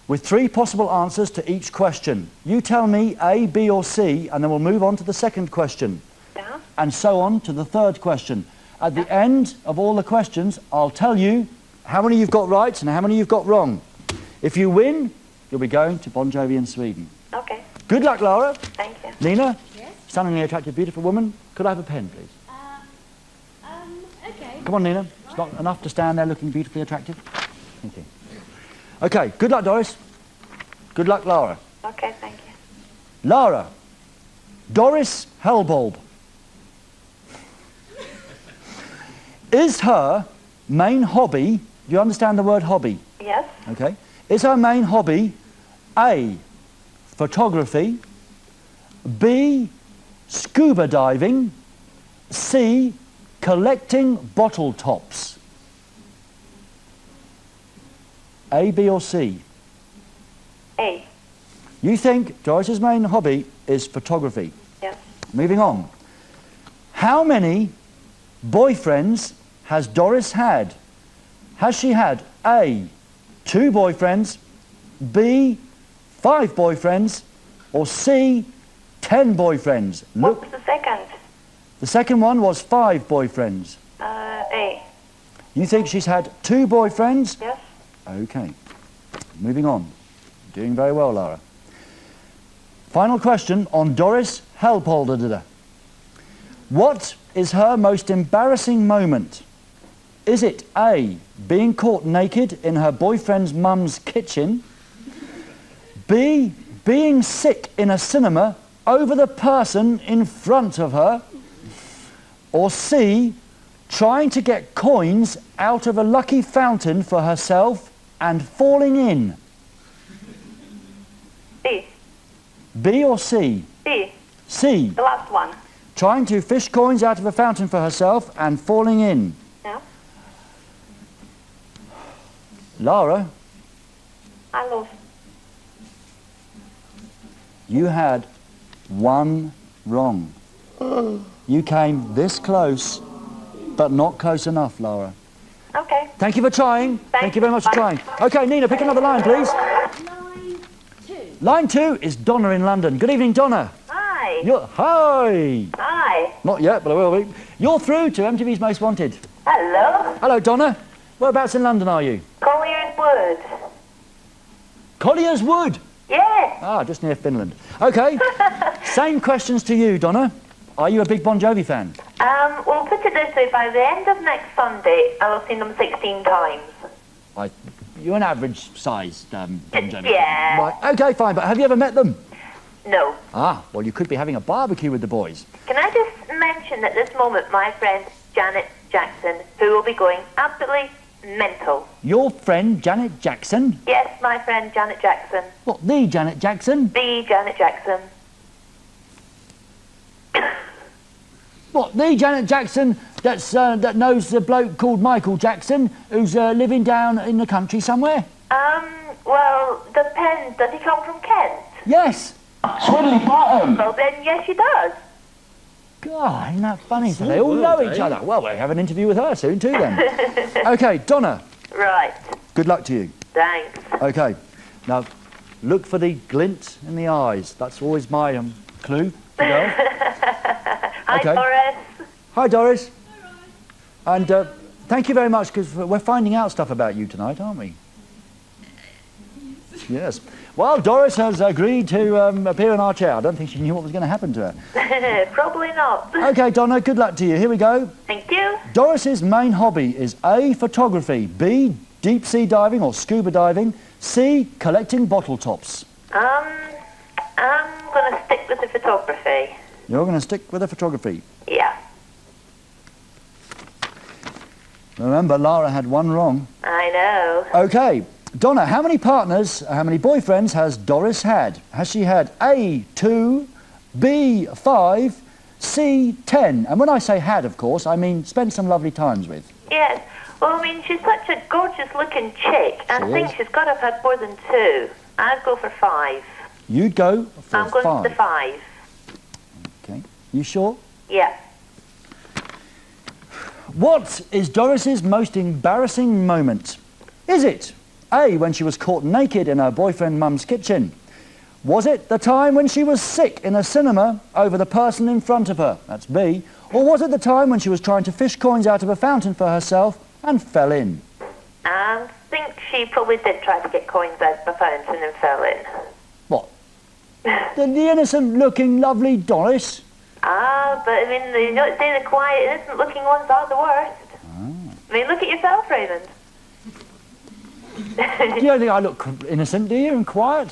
with 3 possible answers to each question. You tell me A, B, or C, and then we'll move on to the second question. Yeah? and so on to the third question. At the end of all the questions, I'll tell you how many you've got right and how many you've got wrong. If you win, you'll be going to Bon Jovi in Sweden. Okay. Good luck, Lara. Thank you. Nina? Yes? Stunningly attractive, beautiful woman. Could I have a pen, please? Okay. Come on, Nina. It's not enough to stand there looking beautifully attractive. Thank you. Okay, good luck, Doris. Good luck, Lara. Okay, thank you. Lara. Doris Hellbulb. Is her main hobby, do you understand the word hobby? Yes. Okay. Is her main hobby A, photography, B, scuba diving, C, collecting bottle tops? A, B or C? A. You think Doris's main hobby is photography? Yes. Moving on. How many boyfriends has Doris had? Has she had A, 2 boyfriends, B, 5 boyfriends, or C, 10 boyfriends? What was the second? The second one was 5 boyfriends. A. You think she's had 2 boyfriends? Yes. Okay. Moving on. Doing very well, Lara. Final question on Doris Hellpolder. What is her most embarrassing moment? Is it A, being caught naked in her boyfriend's mum's kitchen, B, being sick in a cinema over the person in front of her, or C, trying to get coins out of a lucky fountain for herself and falling in? B. B or C? B. C. The last one. Trying to fish coins out of a fountain for herself and falling in. Yeah. Lara, I love. you had 1 wrong. You came this close, but not close enough, Lara. Okay. Thank you for trying. Thank you very much for Bye. trying. Okay, Nina, pick another line, please. Line 2. Line 2 is Donna in London. Good evening, Donna. Hi. Hi. Hi. Not yet, but I will be. You're through to MTV's Most Wanted. Hello. Hello, Donna. Whereabouts in London are you? Collier's Wood. Collier's Wood. Yes. Ah, just near Finland. Okay. Same questions to you, Donna. Are you a big Bon Jovi fan? Well, put it this way, by the end of next Sunday, I'll have seen them 16 times. You're an average-sized Bon Jovi Yeah. fan. Right. Okay, fine, but have you ever met them? No. Ah, well, you could be having a barbecue with the boys. Can I just mention at this moment my friend Janet Jackson, who will be going absolutely mental. Your friend Janet Jackson? Yes, my friend Janet Jackson. What, the Janet Jackson? The Janet Jackson. What, the Janet Jackson that knows the bloke called Michael Jackson who's living down in the country somewhere? Well, depends. Does he come from Kent? Yes. Swiddly bottom. Well, then, yes, he does. God, isn't that funny? So they all know each other. Well, we'll have an interview with her soon too then. Okay, Donna. Right. Good luck to you. Thanks. Okay. Now, look for the glint in the eyes. That's always my clue to go. Hi, Okay. Doris. Hi, Doris. And thank you very much, because we're finding out stuff about you tonight, aren't we? Yes. Well, Doris has agreed to appear in our chair. I don't think she knew what was going to happen to her. Probably not. Okay, Donna, good luck to you. Here we go. Thank you. Doris's main hobby is A, photography, B, deep sea diving or scuba diving, C, collecting bottle tops. I'm going to stick with the photography. You're going to stick with the photography. Yeah. Remember, Lara had 1 wrong. I know. Okay, Donna, how many boyfriends has Doris had? Has she had A, 2, B, 5, C, 10? And when I say had, of course, I mean spent some lovely times with. Yes. Well, I mean, she's such a gorgeous-looking chick. I She think is. she's got to have had more than 2. I'd go for 5. You'd go for I'm going 5. for the 5. Okay, you sure? Yeah. What is Doris's most embarrassing moment? Is it A, when she was caught naked in her boyfriend's mum's kitchen? Was it the time when she was sick in a cinema over the person in front of her? That's B. Or was it the time when she was trying to fish coins out of a fountain for herself and fell in? I think she probably did try to get coins out of a fountain and fell in. What? the innocent-looking, lovely Doris? Ah, but I mean, you don't say the quiet, innocent-looking ones are the worst. I mean, look at yourself, Raymond. You don't think I look innocent, do you, and quiet?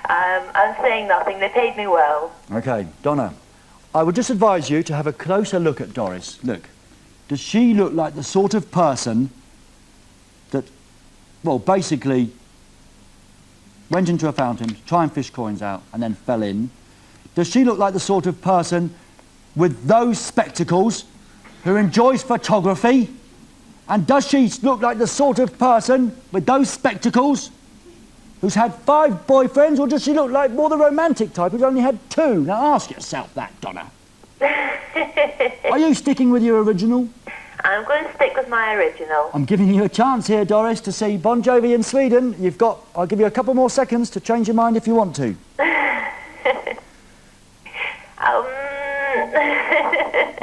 I'm saying nothing. They paid me well. Okay, Donna, I would just advise you to have a closer look at Doris. Look, does she look like the sort of person that, well, basically went into a fountain to try and fish coins out and then fell in? Does she look like the sort of person with those spectacles who enjoys photography? And does she look like the sort of person with those spectacles who's had 5 boyfriends, or does she look like more the romantic type who's only had 2? Now ask yourself that, Donna. Are you sticking with your original? I'm going to stick with my original. I'm giving you a chance here, Doris, to see Bon Jovi in Sweden. You've got, I'll give you a couple more seconds to change your mind if you want to.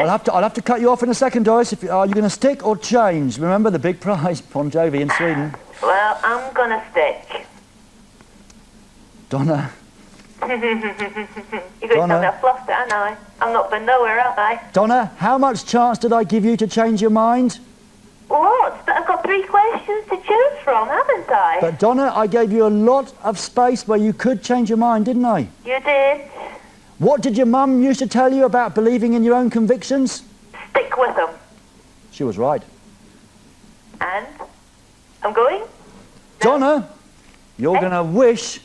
I'll have to cut you off in a second, Doris. Are you going to stick or change? Remember the big prize, Bon Jovi in Sweden. Well, I'm going to stick. Donna. You're going to tell me I've lost it, aren't I? I'm not been nowhere, have I? Donna, how much chance did I give you to change your mind? Lots, but I've got 3 questions to choose from, haven't I? But Donna, I gave you a lot of space where you could change your mind, didn't I? You did. What did your mum used to tell you about believing in your own convictions? Stick with them. She was right. And? I'm going? Donna, you're going to wish...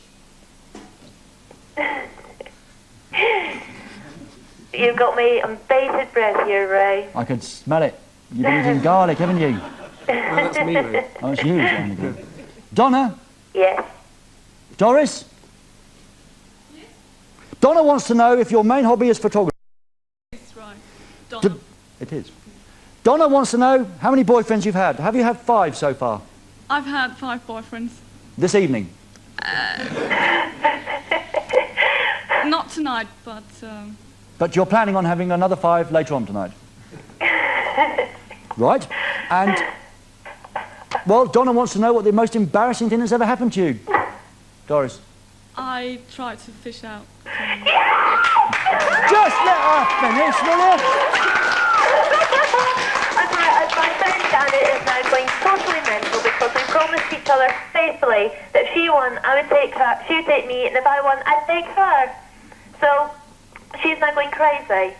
You've got me on bated breath here, Ray. I could smell it. You've been eating garlic, haven't you? That's me, Ray. Oh, it's you. Donna? Yes. Doris? Yes? Donna wants to know if your main hobby is photography. That's right. Donna. It is. Donna wants to know how many boyfriends you've had. Have you had 5 so far? I've had 5 boyfriends. This evening? Not tonight, but... But you're planning on having another 5 later on tonight? Right. And, well, Donna wants to know what the most embarrassing thing that's ever happened to you. Doris? I tried to fish out. Just let her finish, will you? My friend Janet is now going totally mental because we promised each other faithfully that if she won, I would take her, she would take me, and if I won, I'd take her. So, she's now going crazy.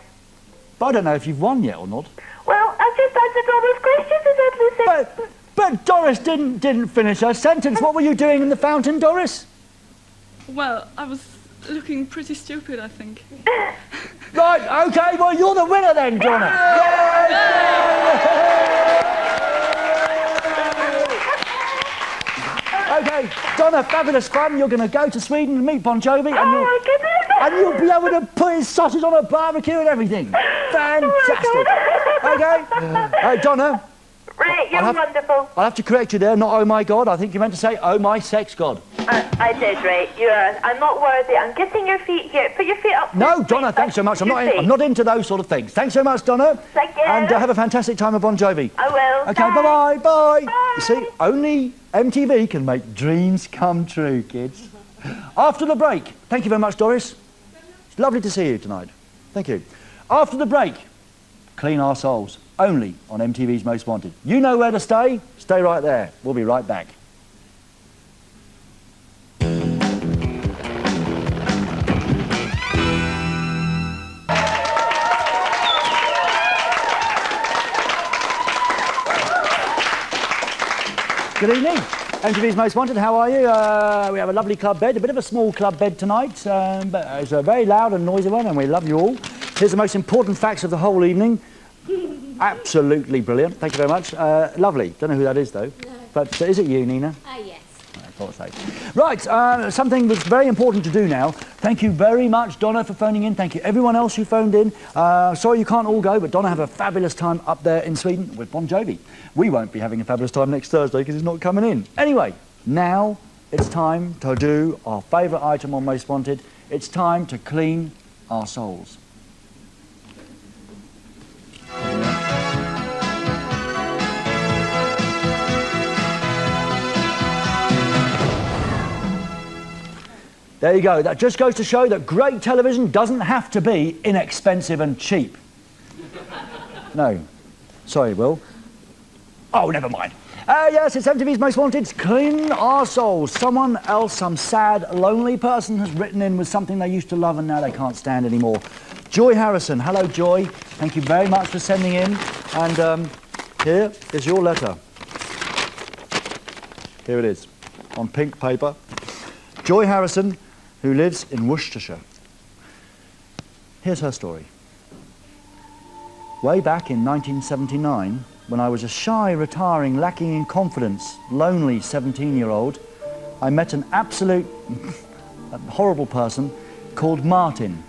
But I don't know if you've won yet or not. Well, I've just answered all those questions, as Edley said. But Doris didn't finish her sentence. What were you doing in the fountain, Doris? Well, I was looking pretty stupid, I think. Right, okay, well, you're the winner then, Donna. Okay, Donna, fabulous fun. You're going to go to Sweden and meet Bon Jovi, and you'll be able to put his sausage on a barbecue and everything. Fantastic. Okay, Donna. Right, you're wonderful. I'll have to correct you there. Not oh my God. I think you meant to say oh my sex God. I did, Ray. I'm not worthy. I'm kissing your feet here. Put your feet up. No, Donna, thanks so much. I'm not into those sort of things. Thanks so much, Donna. Thank you. And have a fantastic time with Bon Jovi. I will. Okay, bye-bye. Bye. You see, only MTV can make dreams come true, kids. After the break, thank you very much, Doris. It's lovely to see you tonight. Thank you. After the break, Clean Our Souls, only on MTV's Most Wanted. You know where to stay. Stay right there. We'll be right back. Good evening. MTV's Most Wanted, how are you? We have a lovely club bed, a bit of a small club bed tonight, but it's a very loud and noisy one, and we love you all. Here's the most important facts of the whole evening. Absolutely brilliant. Thank you very much. Lovely. Don't know who that is, though. No. But is it you, Nina? Yes. I thought so. Right, something that's very important to do now. Thank you very much, Donna, for phoning in. Thank you, everyone else who phoned in. Sorry you can't all go, but Donna have a fabulous time up there in Sweden with Bon Jovi. We won't be having a fabulous time next Thursday because he's not coming in. Anyway, now it's time to do our favourite item on Most Wanted. It's time to clean our souls. There you go. That just goes to show that great television doesn't have to be inexpensive and cheap. No. Sorry, Will. Oh, never mind. Yes, it's MTV's Most Wanted. Clean our souls. Someone else, some sad, lonely person has written in with something they used to love and now they can't stand anymore. Joy Harrison. Hello, Joy. Thank you very much for sending in. And here is your letter. Here it is, on pink paper. Joy Harrison, who lives in Worcestershire. Here's her story. Way back in 1979, when I was a shy, retiring, lacking in confidence, lonely 17-year-old, I met an absolute horrible person called Martin,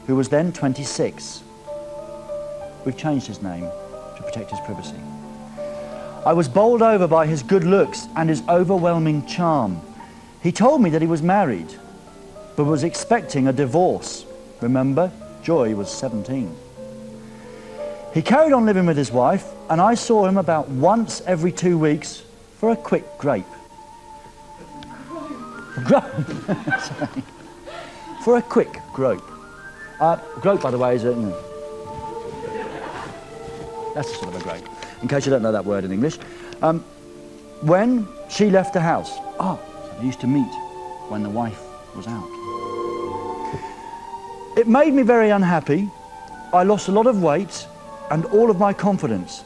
who was then 26. We've changed his name to protect his privacy. I was bowled over by his good looks and his overwhelming charm. He told me that he was married, but was expecting a divorce. Remember, Joy was 17. He carried on living with his wife, and I saw him about once every 2 weeks for a quick grape. Sorry. For a quick grope. Grope, by the way, is a... That's sort of a grape, in case you don't know that word in English. When she left the house. Oh, so they used to meet when the wife was out. It made me very unhappy. I lost a lot of weight and all of my confidence.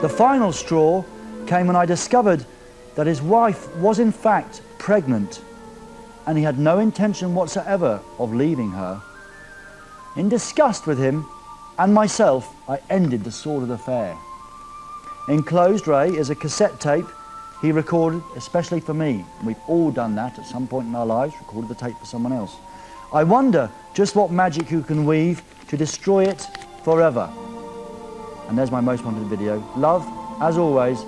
The final straw came when I discovered that his wife was in fact pregnant and he had no intention whatsoever of leaving her. In disgust with him and myself, I ended the sordid affair. Enclosed, Ray, is a cassette tape he recorded especially for me. We've all done that at some point in our lives, recorded the tape for someone else. I wonder just what magic you can weave to destroy it forever. And there's my most wanted video. Love, as always,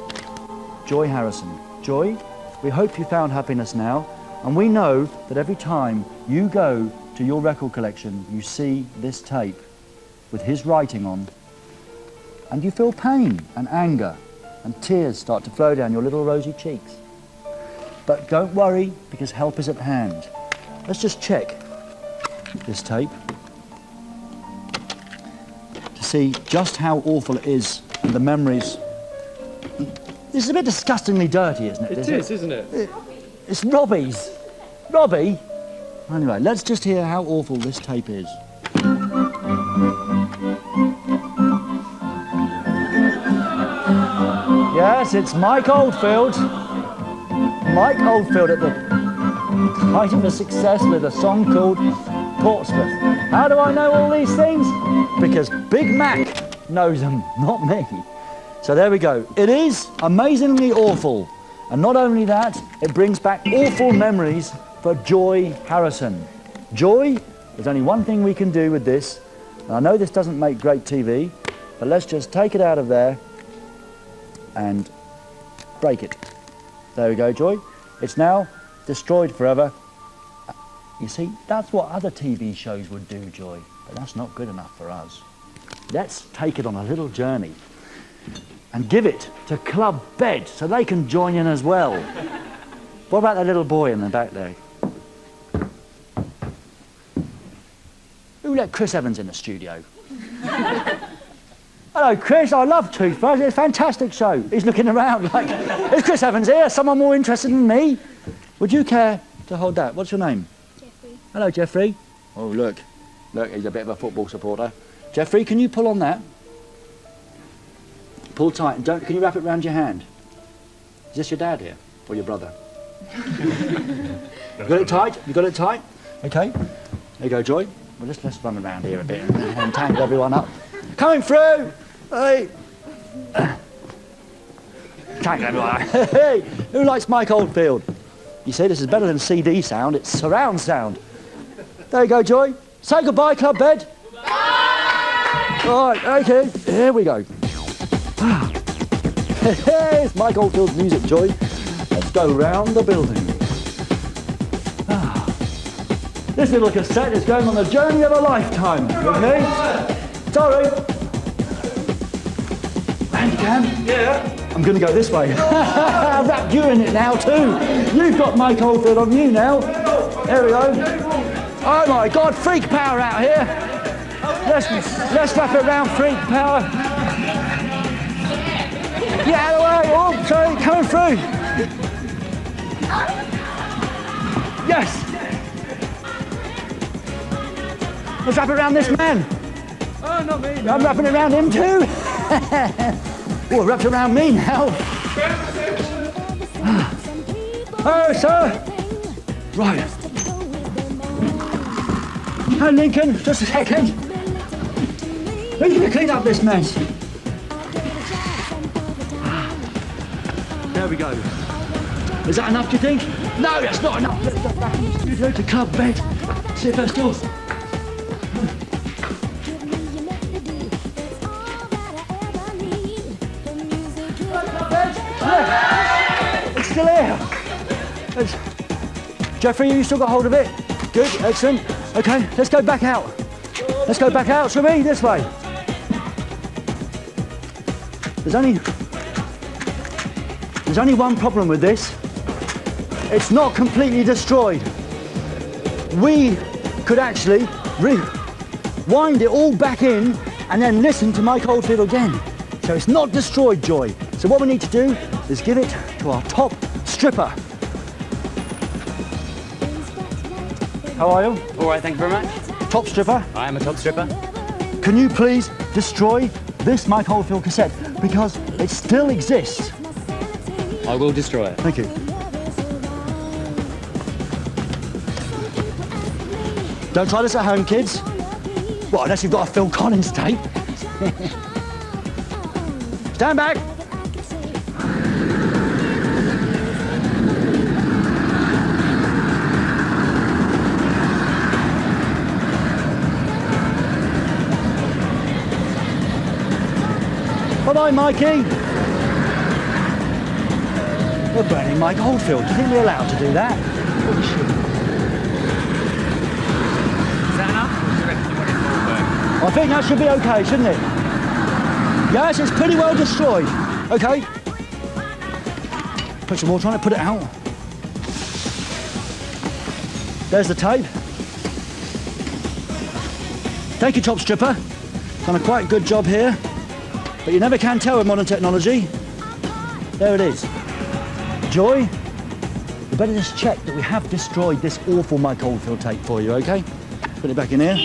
Joy Harrison. Joy, we hope you found happiness now, and we know that every time you go to your record collection, you see this tape with his writing on, and you feel pain and anger, and tears start to flow down your little rosy cheeks. But don't worry, because help is at hand. Let's just check this tape to see just how awful it is and the memories. This is a bit disgustingly dirty, isn't it? It is, isn't it? It's Robbie's. Robbie? Anyway, let's just hear how awful this tape is. Yes, it's Mike Oldfield. Mike Oldfield at the height of his success with a song called Portsmouth. How do I know all these things? Because Big Mac knows them, not me. So there we go. It is amazingly awful. And not only that, it brings back awful memories for Joy Harrison. Joy, there's only one thing we can do with this. And I know this doesn't make great TV, but let's just take it out of there and break it. There we go, Joy. It's now destroyed forever. You see, that's what other TV shows would do, Joy, but that's not good enough for us. Let's take it on a little journey and give it to Club Bed so they can join in as well. What about that little boy in the back there? Who let Chris Evans in the studio? Hello, Chris. I love Toothbrush. It's a fantastic show. He's looking around like, is Chris Evans here? Someone more interested than me? Would you care to hold that? What's your name? Jeffrey. Hello, Jeffrey. Oh, look. Look, he's a bit of a football supporter. Jeffrey, can you pull on that? Pull tight. And don't, can you wrap it around your hand? Is this your dad here? Or your brother? You got it tight? You got it tight? Okay. There you go, Joy. Well, let's run around here a bit and tangle everyone up. Coming through! Hey! Tangle everyone up. Hey! Who likes Mike Oldfield? You see, this is better than CD sound. It's surround sound. There you go, Joy. Say goodbye, Club Bed. Bye! All right, okay. Here we go. Hey, it's Mike Oldfield's music, Joy. Let's go round the building. This little cassette is going on the journey of a lifetime with me. Sorry. Handicam? Yeah. I'm going to go this way. I've wrapped you in it now too. You've got Mike Oldfield on you now. There we go. Oh my God, freak power out here. Let's wrap it around freak power. Get out of the way. Oh, sorry, coming through. Yes. Let's wrap it around this man. Oh, not me. I'm wrapping it around him too. Oh, wrapped around me now. Oh, sir. Right. Hey, Lincoln, just a second. Who's going to clean up this mess? There we go. Is that enough, do you think? No, that's not enough. Let's go back in the studio to club bed. See if they're still... It's still here. Jeffrey, you still got hold of it? Good, excellent. Okay, let's go back out. Let's go back out, shall we? This way. There's only one problem with this. It's not completely destroyed. We could actually wind it all back in and then listen to Mike Oldfield again. So it's not destroyed, Joy. So what we need to do is give it to our top stripper. How are you? All right, thank you very much. Top stripper. I am a top stripper. Can you please destroy this Mike Oldfield cassette? Because it still exists. I will destroy it. Thank you. Don't try this at home, kids. Well, unless you've got a Phil Collins tape. Stand back. Bye-bye, Mikey. We're burning Mike Oldfield. Do you think we're allowed to do that? Is that enough? Or do you reckon you want it all burnt? I think that should be okay, shouldn't it? Yes, it's pretty well destroyed. Okay. Put some water on it, put it out. There's the tape. Thank you, Top Stripper. Done a quite good job here. But you never can tell with modern technology. There it is. Joy, you better just check that we have destroyed this awful Mike Oldfield tape for you, okay? Put it back in here.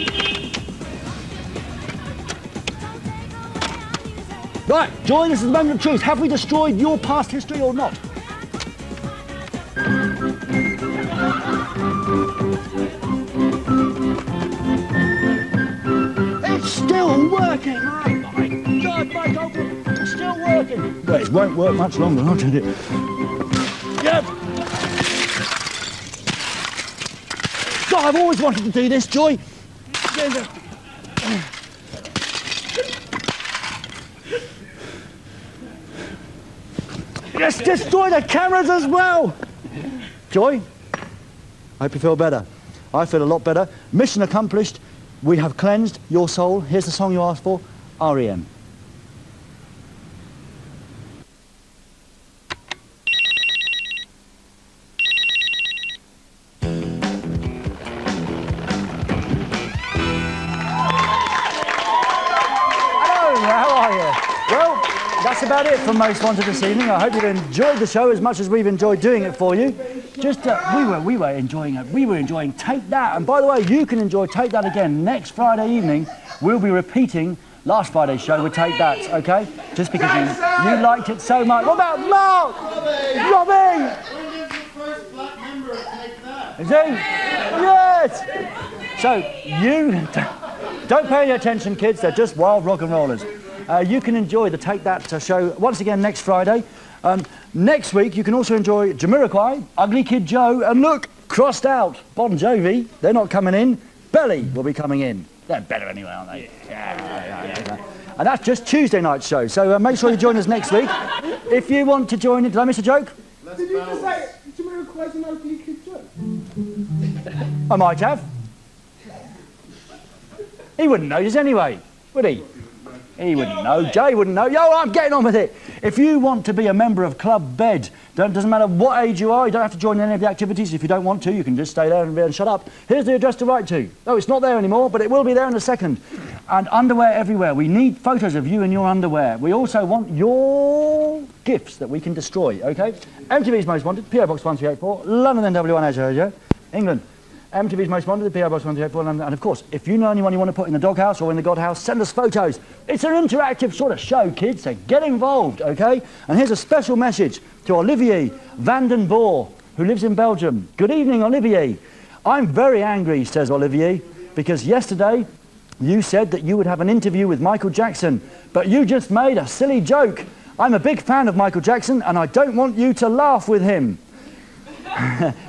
Right, Joy, this is the moment of truth. Have we destroyed your past history or not? It's still working! Oh my God, Mike Oldfield, it's still working! But it won't work much longer, I'll tell you. Yep! God, I've always wanted to do this, Joy! Let's destroy the cameras as well! Joy, I hope you feel better. I feel a lot better. Mission accomplished. We have cleansed your soul. Here's the song you asked for, R.E.M. That's about it for Most Wanted this evening. I hope you've enjoyed the show as much as we've enjoyed doing it for you. Just we were enjoying it. We were enjoying Take That. And by the way, you can enjoy Take That again next Friday evening. We'll be repeating last Friday's show with Take That, okay? Just because you liked it so much. What about Mark? Robbie! When is the first black member of Take That? Is he? Yes! So you don't pay any attention, kids. They're just wild rock and rollers. You can enjoy the Take That show once again next Friday. Next week, you can also enjoy Jamiroquai, Ugly Kid Joe, and look, crossed out, Bon Jovi. They're not coming in. Belly will be coming in. They're better anyway, aren't they? Yeah. And that's just Tuesday night's show. So make sure you join us next week. If you want to join in, did I miss a joke? Did you just say Jamiroquai's an Ugly Kid Joe? I might have. He wouldn't notice anyway, would he? He wouldn't know. Jay wouldn't know. Yo, I'm getting on with it. If you want to be a member of Club Bed, doesn't matter what age you are, you don't have to join any of the activities. If you don't want to, you can just stay there and shut up. Here's the address to write to. No, it's not there anymore, but it will be there in a second. And underwear everywhere. We need photos of you in your underwear. We also want your gifts that we can destroy, okay? MTV's Most Wanted, PO Box 1384, London NW180, England. MTV's Most Wanted, PO Box 1384, and of course, if you know anyone you want to put in the doghouse or in the godhouse, send us photos. It's an interactive sort of show, kids, so get involved, okay? And here's a special message to Olivier Vanden Boer, who lives in Belgium. Good evening, Olivier. I'm very angry, says Olivier, because yesterday you said that you would have an interview with Michael Jackson, but you just made a silly joke. I'm a big fan of Michael Jackson, and I don't want you to laugh with him.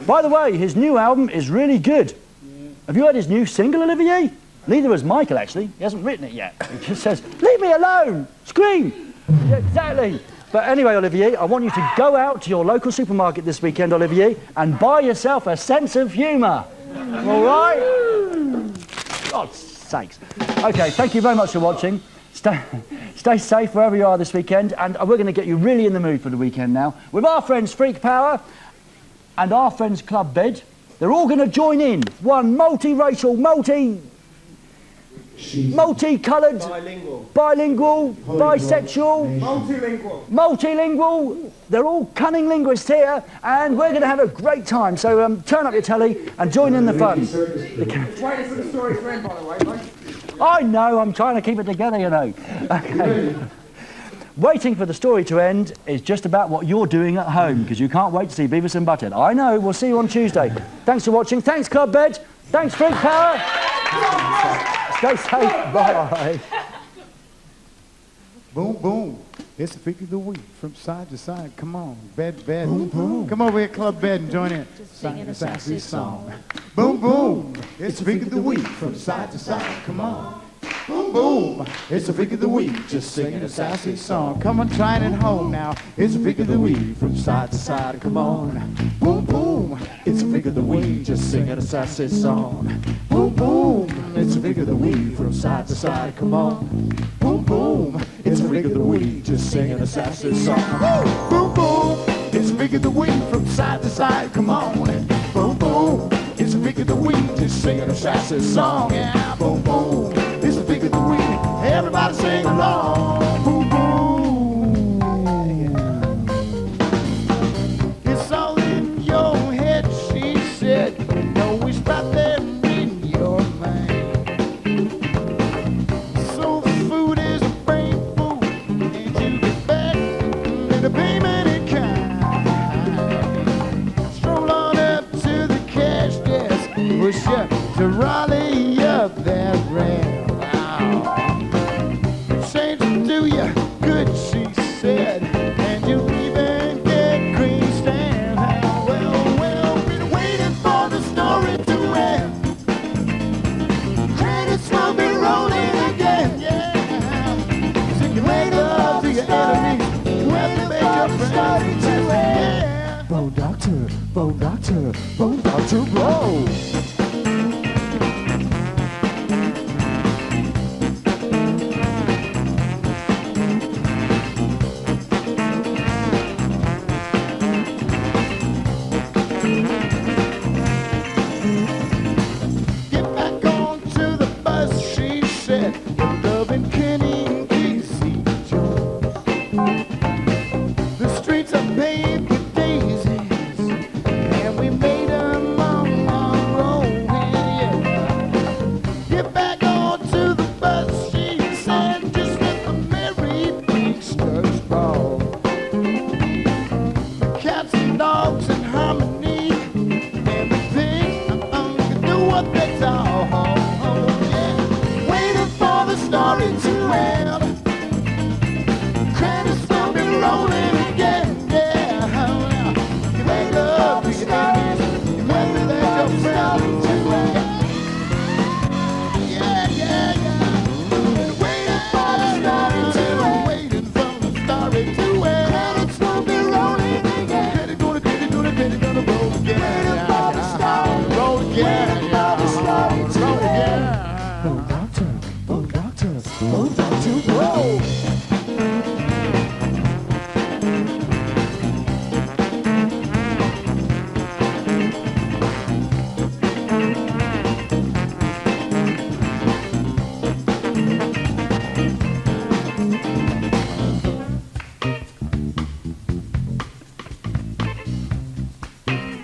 By the way, his new album is really good. Yeah. Have you heard his new single, Olivier? Neither has Michael, actually. He hasn't written it yet. He just says, leave me alone! Scream! Yeah, exactly. But anyway, Olivier, I want you to go out to your local supermarket this weekend, Olivier, and buy yourself a sense of humour. All right? God's sakes. Okay, thank you very much for watching. Stay safe wherever you are this weekend, and we're going to get you really in the mood for the weekend now with our friends Freak Power and our friends Club Bed. They're all going to join in. One multiracial, multicoloured, bilingual, bisexual, multilingual. They're all cunning linguists here, and we're going to have a great time. So turn up your telly and join in the fun. Waiting for the story to end, by the way, mate. I know, I'm trying to keep it together, you know. Okay. Waiting for the story to end is just about what you're doing at home, because you can't wait to see Beavis and Butthead. I know, we'll see you on Tuesday. Thanks for watching. Thanks, Club Bed. Thanks, Freak Power. Stay safe. Bye. Boom, boom. It's the freak of the week from side to side. Come on, bed. Boom, boom. Come over here, Club Bed, and join in. Singing a sassy song. Boom, boom. It's the freak of the week from side to side. Come on. Boom, boom. It's the freak of the week, just singing a sassy song. Come on, try it at home now. It's the freak of the week from side to side. Come on. Boom, boom. It's the freak of the week, just singing a sassy song. Boom, boom. It's the freak of the week from side to side. Come on. Boom, boom. It's the freak of the week, just singing a sassy song. Boom, boom. It's the freak of the week from side to side. Come on. Boom, boom. It's the freak of the week, just singing a sassy song. Yeah, boom, boom. It's the freak of the week. Everybody sing along. Boom, boom. It's all in your head, she said. No, it's right there in your mind. So the food is a brain food, and you get back in the payment in kind. Stroll on up to the cash desk, push up to rally up that ramp. Change do you good, she said, and you even get green stand. Well, been waiting for the story to end. Credits will be rolling again, yeah. So you wait up to your enemies, you have to make your story to end. Bone doctor, bone doctor, bone doctor, roll. And we made 'em all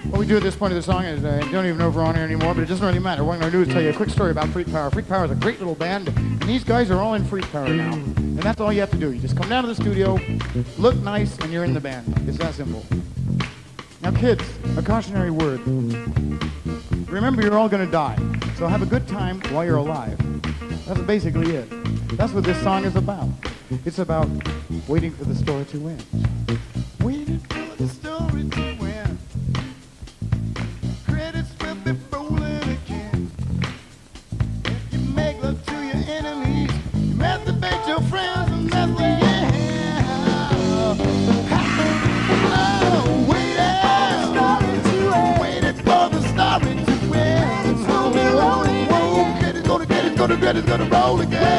What we do at this point of the song is, I don't even know if we're on here anymore, but it doesn't really matter. What I'm going to do is tell you a quick story about Freak Power. Freak Power is a great little band, and these guys are all in Freak Power now. And that's all you have to do. You just come down to the studio, look nice, and you're in the band. It's that simple. Now, kids, a cautionary word. Remember, you're all going to die, so have a good time while you're alive. That's basically it. That's what this song is about. It's about waiting for the story to end. Waiting for the story to end. Credits will be rolling again. If you make love to your enemies, you masturbate your friends, and that's the end. Waiting for the story to end. It's gonna be rolling again. It's gonna roll again.